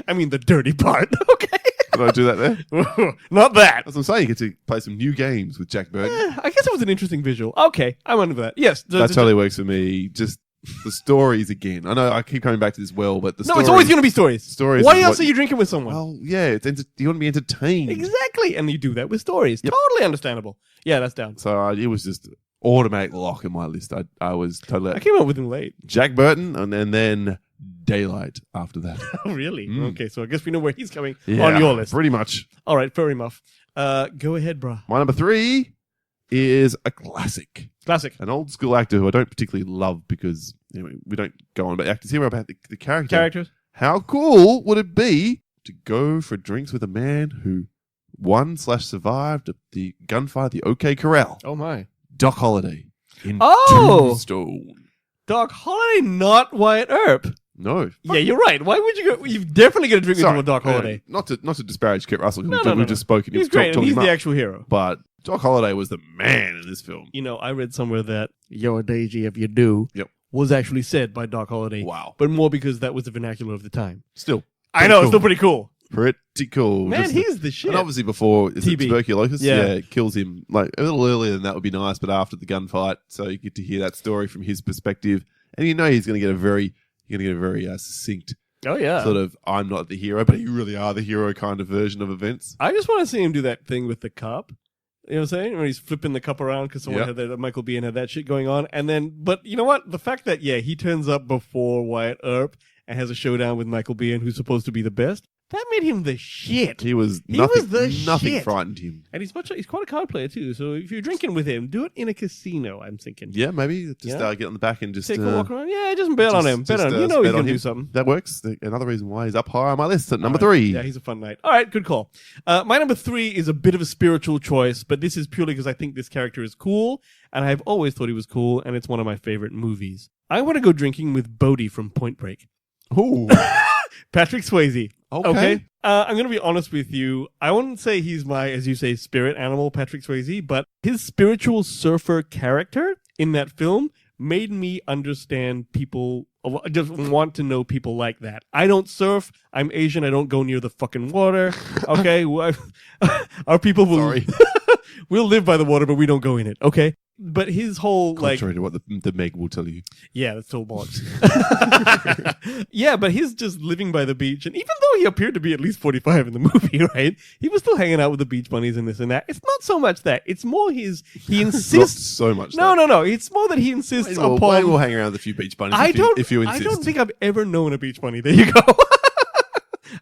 I mean, the dirty part. Okay. Did I do that there? Not that. That's what I'm saying. You get to play some new games with Jack Burton. I guess it was an interesting visual. Okay, I'm under that. Yes. That totally works for me. Just the stories again. I know I keep coming back to this but the No, stories, it's always going to be stories. Stories Why is else what- are you drinking with someone? Well, yeah, you want to be entertained. Exactly. And you do that with stories. Yep. Totally understandable. Yeah, that's down. So it was just automatic lock in my list. I was totally I came up with him late. Jack Burton and then Daylight after that. Oh, really? Mm. Okay, so I guess we know where he's coming Yeah, on your list. Pretty much. All right, fair enough. Go ahead, bruh. My number 3 is a classic. Classic. An old school actor who I don't particularly love because anyway, we don't go on about actors here, about the character. Characters. How cool would it be to go for drinks with a man who won/survived the gunfight, the OK Corral? Oh, my. Doc Holliday in Oh! Tombstone. Doc Holliday, not Wyatt Earp. No. Yeah, you're right. Why would you go? You've definitely got to drink with Sorry, Doc Holiday. not to disparage Kurt Russell, No, we've just spoken. He's He's great, and talking he's him the up. actual hero. But Doc Holliday was the man in this film. You know, I read somewhere that "You're a Daisy if you do" Yep. was actually said by Doc Holliday. Wow. But more because that was the vernacular of the time. Still. I know, it's cool. still pretty cool. Pretty cool. Man, Just he's the shit. And obviously before is it TB. tuberculosis, Yeah. it kills him. Like a little earlier than that would be nice, but after the gunfight, so you get to hear that story from his perspective, and you know he's going to get a very succinct Oh, yeah. sort of "I'm not the hero, but you really are the hero" kind of version of events. I just want to see him do that thing with the cup. You know what I'm saying? When he's flipping the cup around because someone Yep. had that, Michael Biehn had that shit going on. And then, but you know what? The fact that, he turns up before Wyatt Earp and has a showdown with Michael Biehn, who's supposed to be the best, that made him the shit. He was He nothing. was the nothing shit. frightened him. And he's quite a card player too. So if you're drinking with him, do it in a casino, I'm thinking. Yeah, maybe just Yeah. Get on the back and just Take a walk around. Yeah, just bet on him. Bet on him. You know he's bet going on to do him. something. That works. Another reason why he's up high on my list at number All right. 3. Yeah, he's a fun night. All right, good call. My number 3 is a bit of a spiritual choice, but this is purely because I think this character is cool, and I've always thought he was cool, and it's one of my favorite movies. I want to go drinking with Bodhi from Point Break. Ooh. Patrick Swayze. Okay. I'm going to be honest with you. I wouldn't say he's my, as you say, spirit animal, Patrick Swayze, but his spiritual surfer character in that film made me understand people, I just want to know people like that. I don't surf. I'm Asian. I don't go near the fucking water. Okay? Our people will, Sorry. we'll live by the water, but we don't go in it. Okay? But his whole, Contrary to what the Meg will tell you. yeah, that's total bollocks. Yeah, but he's just living by the beach. And even though he appeared to be at least 45 in the movie, right? He was still hanging out with the beach bunnies and this and that. It's not so much that. It's more he Not insists. so much. No. It's more that he insists upon. Wayne will hang around with a few beach bunnies if you insist. I don't think I've ever known a beach bunny. There you go.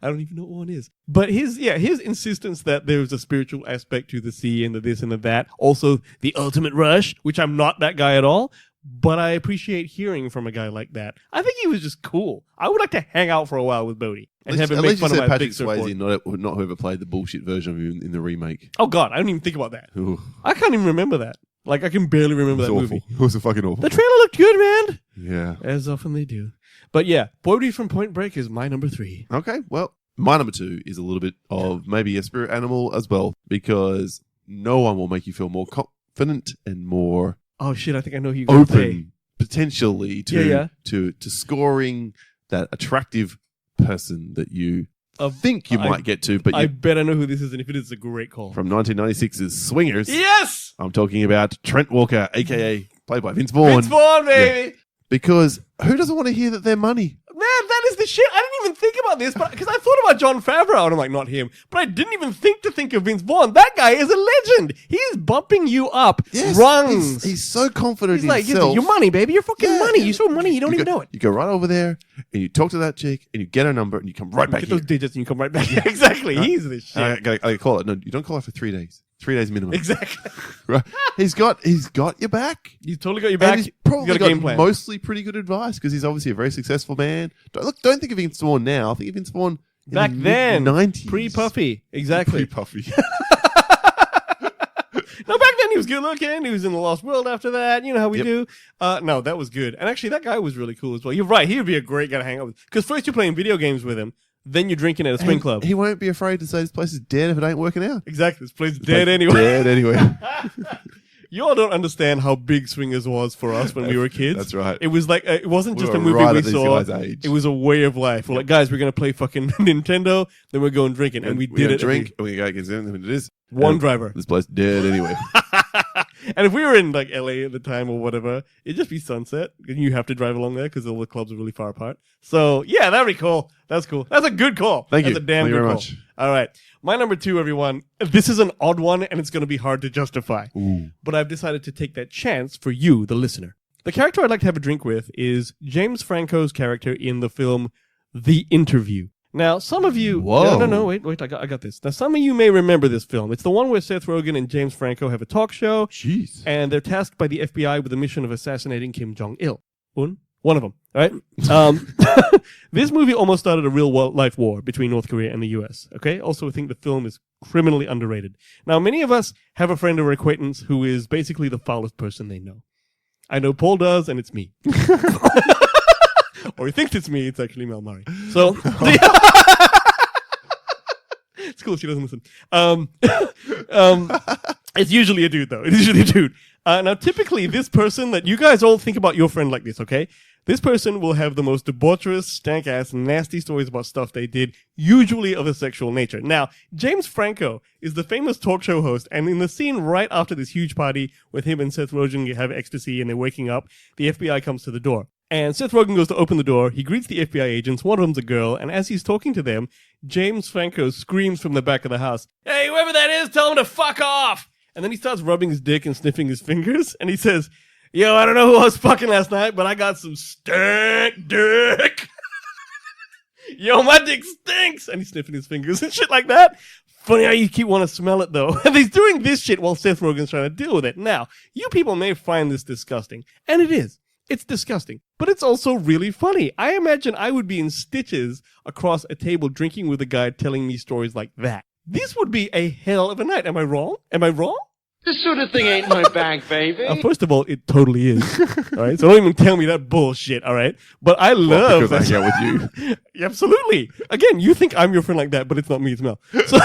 I don't even know what one is. But his insistence that there's a spiritual aspect to the sea and the this and the that. Also, the ultimate rush, which I'm not that guy at all. But I appreciate hearing from a guy like that. I think he was just cool. I would like to hang out for a while with Bodhi and have him make fun of my Patrick big surfboard. Swayze, not whoever played the bullshit version of him in the remake. Oh God, I don't even think about that. Ooh. I can't even remember that. Like I can barely remember that Awful. movie. It was fucking awful. The trailer looked good, man. Yeah. As often they do. But yeah, Bodhi from Point Break is my number 3. Okay, well, my number 2 is a little bit of maybe a spirit animal as well, because no one will make you feel more confident and more Oh shit, I think I know who you're going to say. open potentially to scoring that attractive person that you think you might get to, but I bet I know who this is, and if it is, it's a great call. From 1996's Swingers. Yes! I'm talking about Trent Walker, a.k.a. played by Vince Vaughn. Vince Vaughn, baby! Yeah. Because who doesn't want to hear that they're money? Man, that is the shit. I didn't even think about this, but because I thought about Jon Favreau, and I'm like, not him. But I didn't even think of Vince Vaughn. That guy is a legend. He's bumping you up rungs. He's so confident He's in himself. Your money, baby. Your fucking money. You saw money. You don't even know it. You go right over there, and you talk to that chick, and you get her number, and you come right back Get here. those digits, and you come right back. Yeah, exactly. He's the shit. I call it. No, you don't call her for 3 days. 3 days minimum. Exactly. Right. He's got your back. He's totally got your back. And he's probably got a game plan. mostly pretty good advice because he's obviously a very successful man. Don't think of Vince Vaughn now. Think of Vince Vaughn in back the then. mid-90s. Pre-Puffy. Exactly. Pre-Puffy. No, back then he was good looking. He was in The Lost World after that. You know how we do. No, that was good. And actually, that guy was really cool as well. You're right. He would be a great guy to hang out with. Because first you're playing video games with him. Then you're drinking at a swing club. He won't be afraid to say this place is dead if it ain't working out. Exactly. This place is dead anyway. Dead anyway. You all don't understand how big Swingers was for us when we were kids. That's right. It was like, it wasn't just a were movie right we at these saw. guys' age. It was a way of life. We're like, guys, we're going to play fucking Nintendo, then we're going drinking. And we did it. Drink, and we go against them, and it is. One driver. This place dead anyway. And if we were in like LA at the time or whatever, it'd just be sunset. And you have to drive along there because all the clubs are really far apart. So yeah, that'd be cool. That's cool. That's a good call. Thank you. That's a damn Thank you good very call. much. All right. My number 2, everyone. This is an odd one and it's going to be hard to justify. Ooh. But I've decided to take that chance for you, the listener. The character I'd like to have a drink with is James Franco's character in the film The Interview. Now, some of you... Whoa. No, wait, I got this. Now, some of you may remember this film. It's the one where Seth Rogen and James Franco have a talk show. Jeez. And they're tasked by the FBI with the mission of assassinating Kim Jong-il. One of them, right? This movie almost started a real-life war between North Korea and the U.S., okay? Also, I think the film is criminally underrated. Now, many of us have a friend or acquaintance who is basically the foulest person they know. I know Paul does, and it's me. Or he thinks it's me, it's actually Mel Murray. So, it's cool she doesn't listen. It's usually a dude, though. It's usually a dude. Now, typically, this person that you guys all think about your friend like this, okay? This person will have the most debaucherous, stank-ass, nasty stories about stuff they did, usually of a sexual nature. Now, James Franco is the famous talk show host, and in the scene right after this huge party with him and Seth Rogen have ecstasy and they're waking up, the FBI comes to the door. And Seth Rogen goes to open the door, he greets the FBI agents, one of them's a girl, and as he's talking to them, James Franco screams from the back of the house, "Hey, whoever that is, tell him to fuck off!" And then he starts rubbing his dick and sniffing his fingers, and he says, "Yo, I don't know who I was fucking last night, but I got some stank dick." "Yo, my dick stinks!" And he's sniffing his fingers and shit like that. Funny how you keep wanting to smell it, though. And he's doing this shit while Seth Rogen's trying to deal with it. Now, you people may find this disgusting, and it is. It's disgusting, but it's also really funny. I imagine I would be in stitches across a table drinking with a guy telling me stories like that. This would be a hell of a night. Am I wrong? This sort of thing ain't my bag, baby. First of all, it totally is. All right, so don't even tell me that bullshit. All right, but I love because I hang out with you. Absolutely. Again, you think I'm your friend like that, but it's not me. It's Mel. So,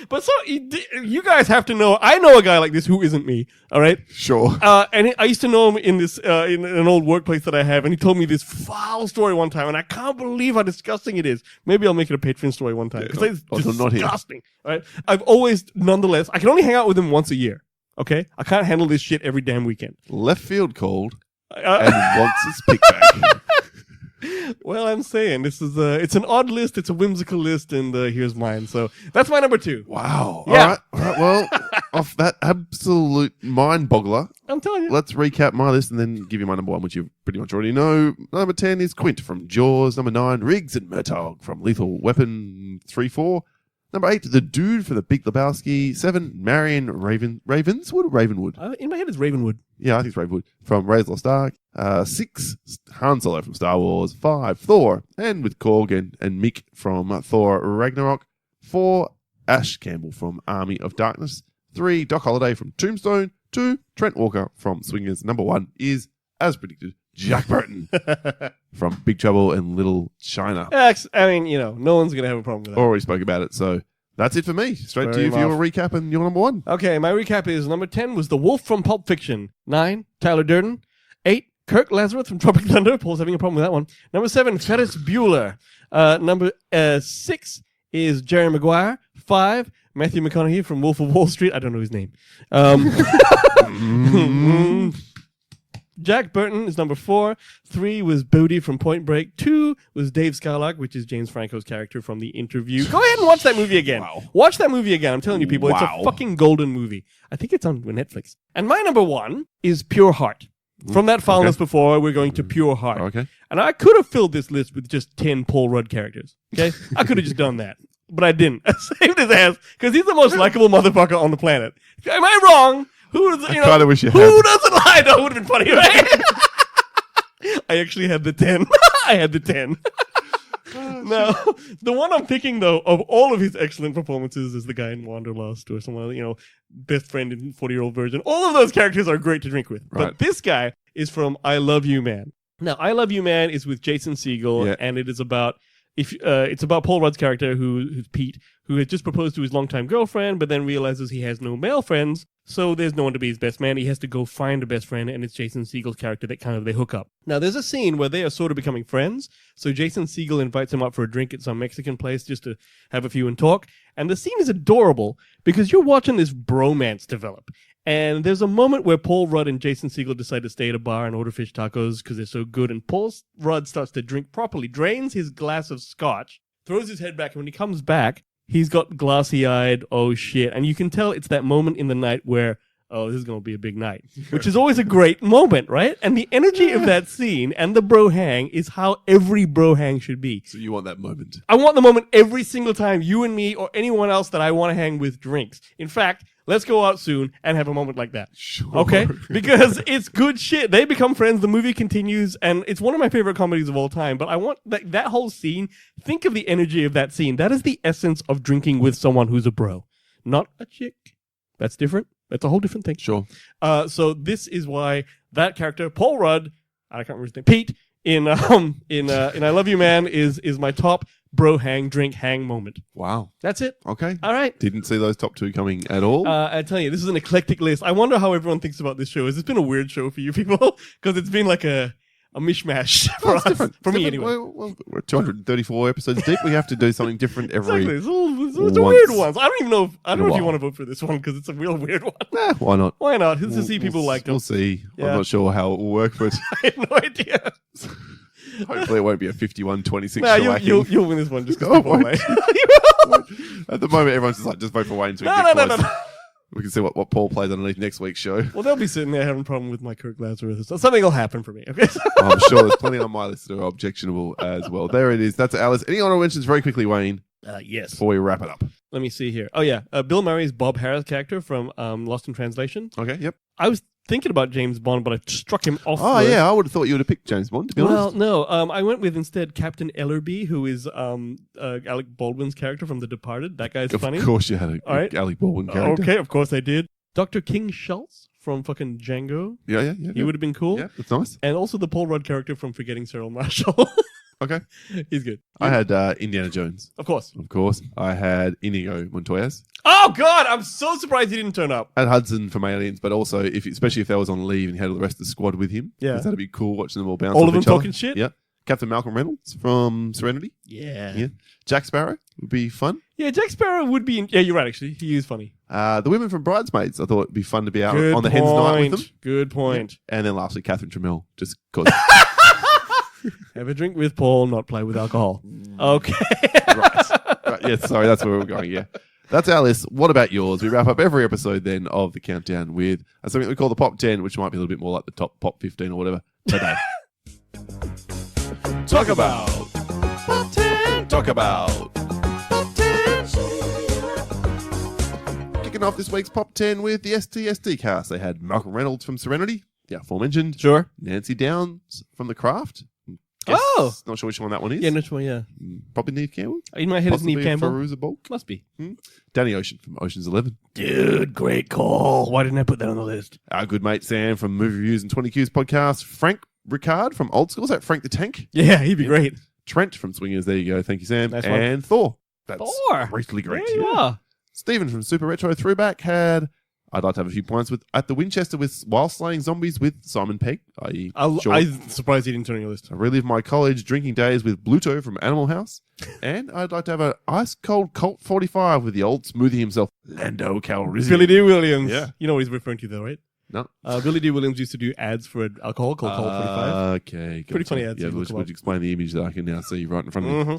but so you guys have to know. I know a guy like this who isn't me. All right. Sure. And I used to know him in this in an old workplace that I have, and he told me this foul story one time, and I can't believe how disgusting it is. Maybe I'll make it a Patreon story one time because it's disgusting. All right. I've always, nonetheless, I can only hang out with him once a year. Okay. I can't handle this shit every damn weekend. Left field called and wants his pick back. Well, I'm saying this is it's an odd list, it's a whimsical list, and here's mine. So that's my number 2. Wow. Yeah. All right. Well, off that absolute mind boggler, I'm telling you. let's recap my list and then give you my number 1, which you pretty much already know. Number 10 is Quint from Jaws. Number 9, Riggs and Murtaugh from Lethal Weapon 3-4. Number 8, The Dude from The Big Lebowski. 7, Marion Ravenswood or Ravenwood? In my head, it's Ravenwood. Yeah, I think it's Ravenwood from Raise Lost Ark. 6, Han Solo from Star Wars. 5, Thor, and with Korg and Mick from Thor Ragnarok. 4, Ash Campbell from Army of Darkness. 3, Doc Holliday from Tombstone. 2, Trent Walker from Swingers. Number 1 is, as predicted, Jack Burton from Big Trouble in Little China. I mean, no one's going to have a problem with that. Already spoke about it, so that's it for me. Straight to you for your recap and your number 1. Okay, my recap is number 10 was The Wolf from Pulp Fiction. 9, Tyler Durden. 8, Kirk Lazarus from Tropic Thunder. Paul's having a problem with that one. Number 7, Ferris Bueller. Number 6 is Jerry Maguire. 5, Matthew McConaughey from Wolf of Wall Street. I don't know his name. Jack Burton is number 4. 3 was Bodhi from Point Break. 2 was Dave Skylark, which is James Franco's character from The Interview. Go ahead and watch that movie again. Wow. Watch that movie again. I'm telling you, people, Wow. it's a fucking golden movie. I think it's on Netflix. And my number 1 is Pure Heart. From that foulness before, we're going to Pure Heart. Okay. And I could have filled this list with just 10 Paul Rudd characters. Okay? I could have just done that. But I didn't. I saved his ass because he's the most likable motherfucker on the planet. Am I wrong? I kind of wish you had. Who doesn't lie? That would have been funny, right? I actually had the 10. I had the 10. No, the one I'm picking, though, of all of his excellent performances is the guy in Wanderlust or someone, best friend in 40-year-old virgin. All of those characters are great to drink with. Right. But this guy is from I Love You, Man. Now, I Love You, Man is with Jason Segel, and it is about it's about Paul Rudd's character, who's Pete, who has just proposed to his longtime girlfriend, but then realizes he has no male friends, so there's no one to be his best man. He has to go find a best friend, and it's Jason Segel's character that they hook up. Now, there's a scene where they are sort of becoming friends, so Jason Segel invites him up for a drink at some Mexican place just to have a few and talk, and the scene is adorable because you're watching this bromance develop. And there's a moment where Paul Rudd and Jason Segel decide to stay at a bar and order fish tacos because they're so good. And Paul Rudd starts to drink properly, drains his glass of scotch, throws his head back, and when he comes back, he's got glassy-eyed, oh shit. And you can tell it's that moment in the night where, oh, this is going to be a big night, which is always a great moment, right? And the energy of that scene and the bro hang is how every bro hang should be. So you want that moment? I want the moment every single time you and me or anyone else that I want to hang with drinks. In fact, let's go out soon and have a moment like that. Sure. Okay? Because it's good shit. They become friends. The movie continues, and it's one of my favorite comedies of all time. But I want that whole scene. Think of the energy of that scene. That is the essence of drinking with someone who's a bro, not a chick. That's different. That's a whole different thing. Sure. So this is why that character, Paul Rudd, I can't remember his name, Pete, in I Love You, Man, is my top bro hang, drink hang moment. Wow. That's it. Okay. All right. Didn't see those top 2 coming at all. I tell you, this is an eclectic list. I wonder how everyone thinks about this show. Has this been a weird show for you people? Because it's been like a mishmash for us. Different. For me, Different. anyway. Well, we're 234 episodes deep. We have to do something different every. Exactly. It's a weird once one. I don't know if in a you while. want to vote for this one because it's a real weird one. Why not? Why not? Just to see people like them. We'll see. Yeah. I'm not sure how it will work, but I have no idea. hopefully it won't be a 51-26 Nah, shellacking. you'll win this one just Oh, because people wait. like. At the moment, everyone's just like, just vote for Wayne. So we No, can no, get no, close. no. We can see what Paul plays underneath next week's show. Well, they'll be sitting there having a problem with my Kirk Lazarus. So something will happen for me. Okay. I'm sure there's plenty on my list that are objectionable as well. There it is. That's Alice. Any honorable mentions very quickly, Wayne, Yes. before we wrap it up? Let me see here. Oh yeah, Bill Murray's Bob Harris character from Lost in Translation. Okay, yep. I was thinking about James Bond, but I struck him off. Oh, first. yeah. I would have thought you would have picked James Bond, to be Well, honest. no. I went with instead Captain Ellerby, who is Alec Baldwin's character from The Departed. That guy's funny. Of course you had a All right. Alec Baldwin character. Okay, of course I did. Dr. King Schultz from fucking Django. Yeah. He would have been cool. Yeah, that's nice. And also the Paul Rudd character from Forgetting Sarah Marshall. Okay. He's good. I had Indiana Jones, Of course. of course. I had Inigo Montoya. Oh, God! I'm so surprised he didn't turn up. I had Hudson from Aliens, but also, especially if they was on leave and he had the rest of the squad with him. Yeah. 'Cause that'd be cool watching them all bounce All off of them each other. talking shit? Yeah. Captain Malcolm Reynolds from Serenity. Yeah. Yeah. Jack Sparrow would be fun. Yeah, Jack Sparrow would be... Yeah, you're right, actually. He is funny. The women from Bridesmaids, I thought it'd be fun to be out on the Hens Night with them. Good point. And then lastly, Catherine Trammell, just because. Have a drink with Paul, not play with alcohol. Okay. Right. Yeah, sorry, that's where we were going, yeah. That's our list. What about yours? We wrap up every episode then of the countdown with something we call the Pop 10, which might be a little bit more like the top Pop 15 or whatever today. Talk about Pop 10. Talk about Pop 10. Kicking off this week's Pop 10 with the STSD cast. They had Malcolm Reynolds from Serenity, the aforementioned. Sure. Nancy Downs from The Craft. Not sure which one that one is. Yeah, which one, yeah. Probably Neve Campbell. In my head, it's Neve Campbell. Farouza Balk. Must be. Danny Ocean from Ocean's 11. Dude, great call. Why didn't I put that on the list? Our good mate Sam from Movie Reviews and 20 Qs podcast. Frank Ricard from Old School. Is that Frank the Tank? Yeah, he'd be great. Trent from Swingers. There you go. Thank you, Sam. Nice one. And Thor. That's Thor. briefly great. There you are. Stephen from Super Retro Throwback had... I'd like to have a few points with at the Winchester with while slaying zombies with Simon Pegg, i.e. I'm surprised he didn't turn on your list. I relive my college drinking days with Bluto from Animal House. And I'd like to have an ice cold Colt 45 with the old smoothie himself, Lando Calrissian. Billy D. Williams. Yeah. You know what he's referring to though, right? No. Billy D. Williams used to do ads for an alcohol called Colt 45. Okay. Pretty funny ads. Yeah, which explain the image that I can now see right in front of me. Mm-hmm.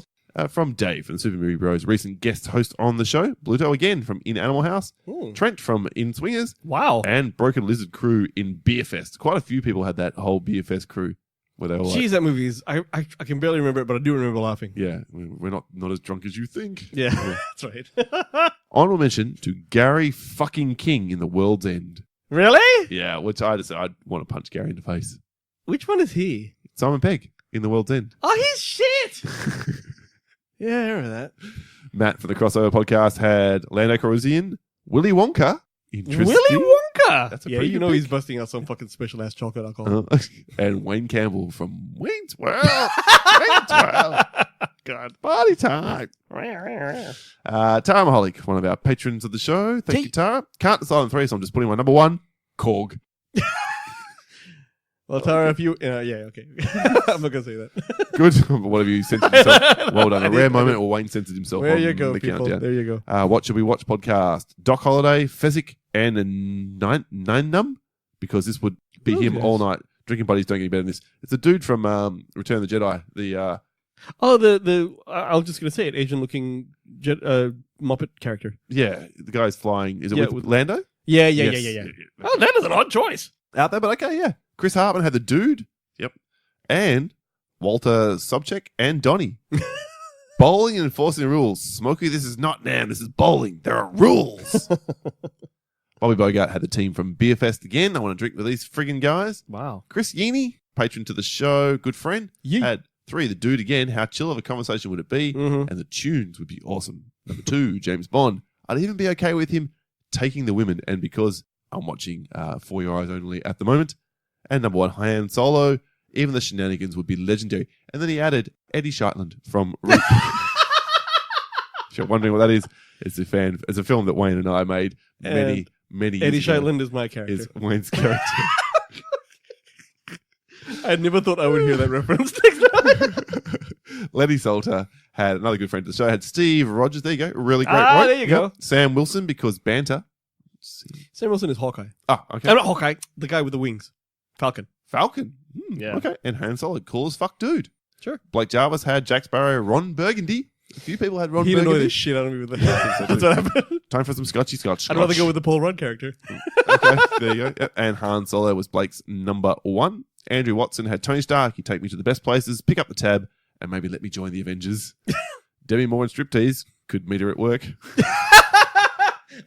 From Dave from the Super Movie Bros, recent guest host on the show. Bluto again from In Animal House. Ooh. Trent from In Swingers. Wow. And Broken Lizard crew in Beer Fest. Quite a few people had that whole Beer Fest crew where they were Jeez, that movie is... I can barely remember it, but I do remember laughing. Yeah, we're not as drunk as you think. Yeah. That's right. Honorable mention to Gary fucking King in The World's End. Really? Yeah, which I'd want to punch Gary in the face. Which one is he? Simon Pegg in The World's End. Oh, he's shit! Yeah, I remember that. Matt from the Crossover Podcast had Lando Calrissian, Willy Wonka. Interesting. Willy Wonka! That's a yeah, pretty you good know pick. he's busting out some fucking special-ass chocolate alcohol. And Wayne Campbell from Wayne's World. Wayne's World. God, party time. Tara Mahalik, one of our patrons of the show. Thank you, Tara. Can't decide on three, so I'm just putting my number one, Korg. Well, Tara, if you... yeah, okay. I'm not going to say that. Good. Whatever you censored yourself. Well done. A rare moment, or Wayne censored himself. There on you go, the people. countdown. There you go. What Should We Watch podcast. Doc Holliday, Fezzik, and a Nine Numb, because this would be him yes. all night. Drinking buddies don't get better than this. It's a dude from Return of the Jedi. The I was just going to say it. Asian-looking Muppet character. yeah, the guy's flying. Is it Yeah, with Lando? Yeah. Yes. Oh, that is an odd choice. Out there, but okay, yeah. Chris Hartman had the dude. Yep. And Walter Sobchak and Donnie. Bowling and enforcing the rules. Smokey, this is not Nam. This is bowling. There are rules. Bobby Bogart had the team from Beer Fest again. I want to drink with these friggin' guys. Wow. Chris Yeaney, patron to the show, good friend, had 3. The dude again. How chill of a conversation would it be? Mm-hmm. And the tunes would be awesome. Number 2, James Bond. I'd even be okay with him taking the women. And because I'm watching For Your Eyes Only at the moment. And number 1, Han Solo. Even the shenanigans would be legendary. And then he added Eddie Shetland from... If you're wondering what that is, it's a film that Wayne and I made many years Eddie ago. Shetland is my character. Is Wayne's character. I never thought I would hear that reference. Lenny Salter had another good friend of the show. Had Steve Rogers. There you go. Really great. Ah, right? there you go. Sam Wilson because banter. Sam Wilson is Hawkeye. Ah, okay. Not Hawkeye. The guy with the wings. Falcon. Falcon. Yeah. Okay. And Han Solo. Cool as fuck dude. Sure. Blake Jarvis had Jack Sparrow. Ron Burgundy. A few people had Ron He Burgundy. annoyed the shit out of me with that. I think so That's too. what happened. Time for some Scotchy Scotch. I'd rather go with the Paul Rudd character. Okay, there you go. Yep. And Han Solo was Blake's number 1. Andrew Watson had Tony Stark. He'd take me to the best places, pick up the tab, and maybe let me join the Avengers. Demi Moore and striptease. Could meet her at work.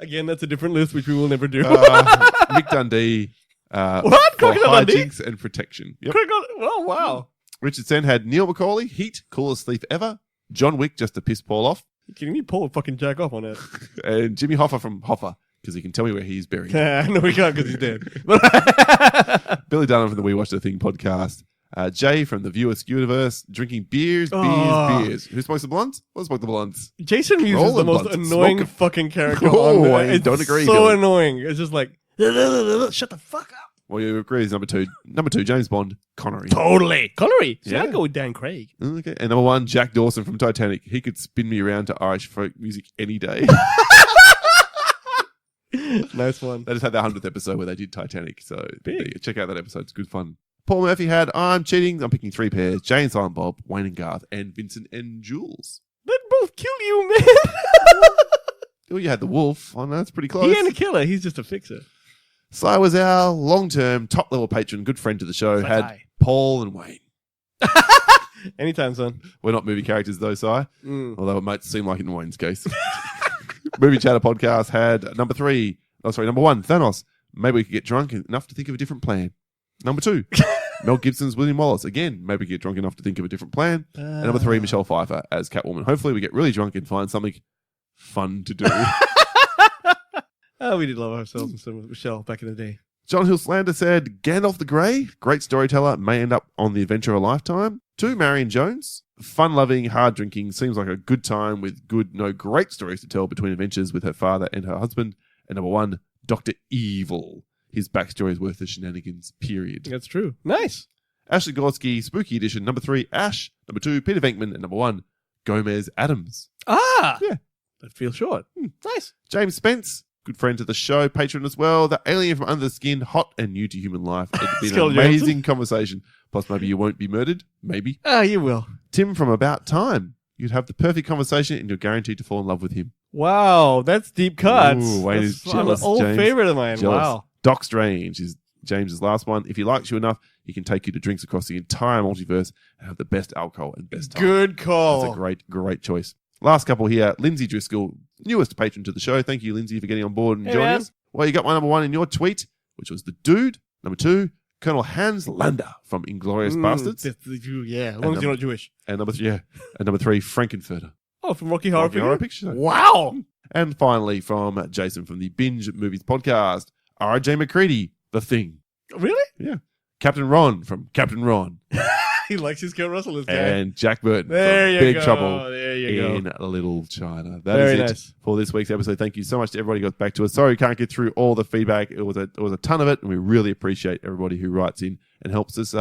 Again, that's a different list, which we will never do. Mick Dundee. What? For Crocodile Dundee? hijinks and protection. Yep. Oh, wow. Richard Sen had Neil McCauley. Heat. Coolest thief ever. John Wick just to piss Paul off. You kidding me? Paul would fucking jack off on that. And Jimmy Hoffa from Hoffa, because he can tell me where he's buried. No, we can't because he's dead. Billy Dunham from the We Watch the Thing podcast. Jay from the Viewer Universe, drinking beers. Who smokes the blunts? We'll smoke the blunts. Jason Mewes is the Rolling most blunts, annoying smoking. fucking character Oh, on there. I It's don't agree, so Billy. annoying. It's just like, shut the fuck up. Well, you agree is number 2. Number 2, James Bond, Connery. Totally. Connery. See, Yeah. I'd go with Dan Craig. Okay. And number 1, Jack Dawson from Titanic. He could spin me around to Irish folk music any day. Nice one. They just had their 100th episode where they did Titanic. So Big. there you go. Check out that episode. It's good fun. Paul Murphy had I'm Cheating. I'm picking 3 pairs. Jane, Silent Bob, Wayne and Garth, and Vincent and Jules. They'd both kill you, man. Oh, you had the wolf. Oh, no, that's pretty close. He ain't a killer. He's just a fixer. Si was our long-term, top-level patron, good friend to the show. Si. Had Paul and Wayne. Anytime, son. We're not movie characters, though, Si. Mm. Although it might seem like in Wayne's case. Movie Chatter podcast had number 1, Thanos. Maybe we could get drunk enough to think of a different plan. Number 2, Mel Gibson's William Wallace. Again, maybe we get drunk enough to think of a different plan. And number 3, Michelle Pfeiffer as Catwoman. Hopefully we get really drunk and find something fun to do. Oh, we did love ourselves and some with Michelle back in the day. John Hillslander said, Gandalf the Grey, great storyteller, may end up on the adventure of a lifetime. 2, Marion Jones, fun-loving, hard-drinking, seems like a good time with great stories to tell between adventures with her father and her husband. And number 1, Dr. Evil. His backstory is worth the shenanigans, period. That's true. Nice. Ashley Gorski, Spooky Edition. Number 3, Ash. Number 2, Peter Venkman. And number 1, Gomez Adams. Ah! Yeah. That feels short. Nice. James Spence, good friend to the show, patron as well. The alien from under the skin, hot and new to human life. It'd be an amazing conversation. Plus, maybe you won't be murdered. Maybe. You will. Tim from About Time. You'd have the perfect conversation and you're guaranteed to fall in love with him. Wow, that's deep cuts. Ooh, Wayne That's is jealous, an old James. favorite of mine. Jealous. Wow. Doc Strange is James's last one. If he likes you enough, he can take you to drinks across the entire multiverse and have the best alcohol and best time. Good call. That's a great choice. Last couple here. Lindsay Driscoll, newest patron to the show. Thank you, Lindsay, for getting on board and joining us. Well, you got my number 1 in your tweet, which was the dude. Number 2, Colonel Hans Landa from Inglourious Bastards. Yeah, as long as you're not Jewish. And number 3, Frankenfurter. Oh, from Rocky Horror Picture Show. Wow. And finally, from Jason from the Binge Movies podcast, R.J. McCready, The Thing. Really? Yeah. Captain Ron from Captain Ron. He likes his Kurt Russell, this guy. And Jack Burton There from you Big go. Trouble There you in Little China. That Very is it nice. for this week's episode. Thank you so much to everybody who got back to us. Sorry we can't get through all the feedback. It was a ton of it, and we really appreciate everybody who writes in and helps us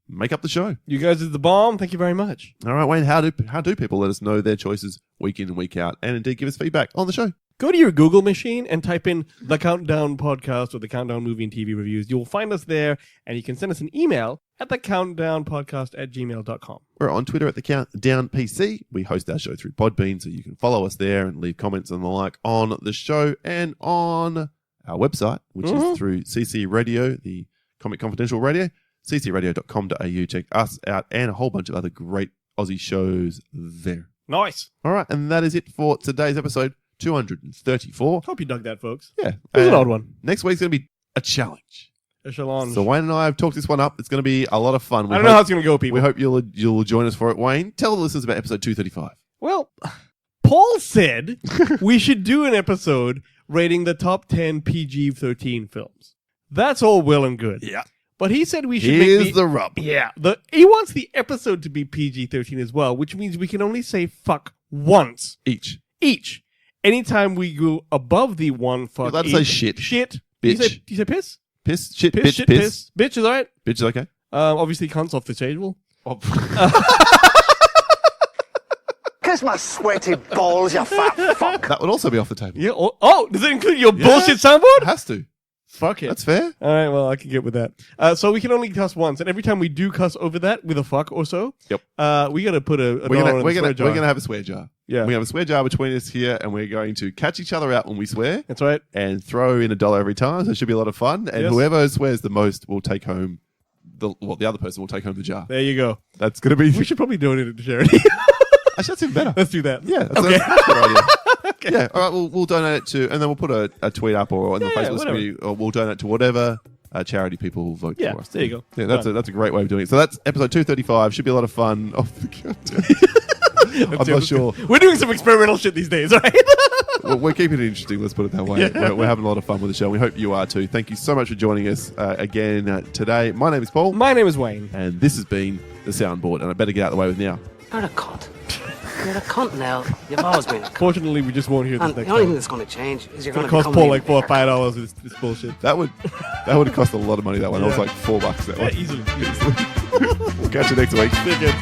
make up the show. You guys are the bomb. Thank you very much. All right, Wayne, how do people let us know their choices week in and week out, and indeed give us feedback on the show? Go to your Google machine and type in The Countdown Podcast or The Countdown Movie and TV Reviews. You'll find us there, and you can send us an email at thecountdownpodcast@gmail.com. We're on Twitter at the Countdown PC. We host our show through Podbean, so you can follow us there and leave comments and the like on the show and on our website, which is through CC Radio, the Comic Confidential Radio, ccradio.com.au. Check us out and a whole bunch of other great Aussie shows there. Nice. All right, and that is it for today's episode 234. Hope you dug that, folks. Yeah. It was an odd one. Next week's going to be a challenge. A challenge. So Wayne and I have talked this one up. It's going to be a lot of fun. I don't know how it's going to go, people. We hope you'll join us for it. Wayne, tell the listeners about episode 235. Well, Paul said we should do an episode rating the top 10 PG-13 films. That's all well and good. Yeah. But he said we should Here's the rub. Yeah. He wants the episode to be PG-13 as well, which means we can only say fuck once. Each. Anytime we go above the one fuck. You're allowed to say shit. Shit. Bitch. You say piss? Piss. Shit. Piss, Bitch. shit, Piss. Bitch is alright. Bitch is okay. Obviously, cunt's off the table. Kiss my sweaty balls, you fat fuck. That would also be off the table. Yeah. Oh, does it include your bullshit soundboard? It has to. Fuck it. That's fair. All right, well, I can get with that. So we can only cuss once, and every time we do cuss over that with a fuck or so, Yep. We got to put a We're dollar in the swear jar. gonna have a swear jar. Yeah. We have a swear jar between us here, and we're going to catch each other out when we swear That's right. and throw in $1 every time. So it should be a lot of fun. And Yes. whoever swears the most will take home the other person will take home the jar. There you go. That's gonna be. We should probably donate it to charity. Actually, that's even better. Let's do that. Yeah. That's Okay. that's a good idea. Okay. Yeah. All right. We'll donate it to, and then we'll put a tweet up or on the Yeah, Facebook whatever. community, or we'll donate to whatever charity people vote Yeah, for us. there you go. Yeah, that's a great way of doing it. So that's episode 235. Should be a lot of fun. Off the countdown. I'm not sure. We're doing some experimental shit these days, right? We're keeping it interesting. Let's put it that way. Yeah. We're having a lot of fun with the show. We hope you are too. Thank you so much for joining us again today. My name is Paul, My name is Wayne. and this has been the Soundboard. And I better get out of the way with now. You're a cunt. You're a cunt now. You've always been a cunt. Fortunately, we just won't hear this And the next only thing time. that's going to change is you're It's going going to to cost Paul like $4 or $5 with this bullshit. That would have cost a lot of money. That one. That was Yeah. like $4. That Yeah, one. easily. We'll catch you next week. See you, kids.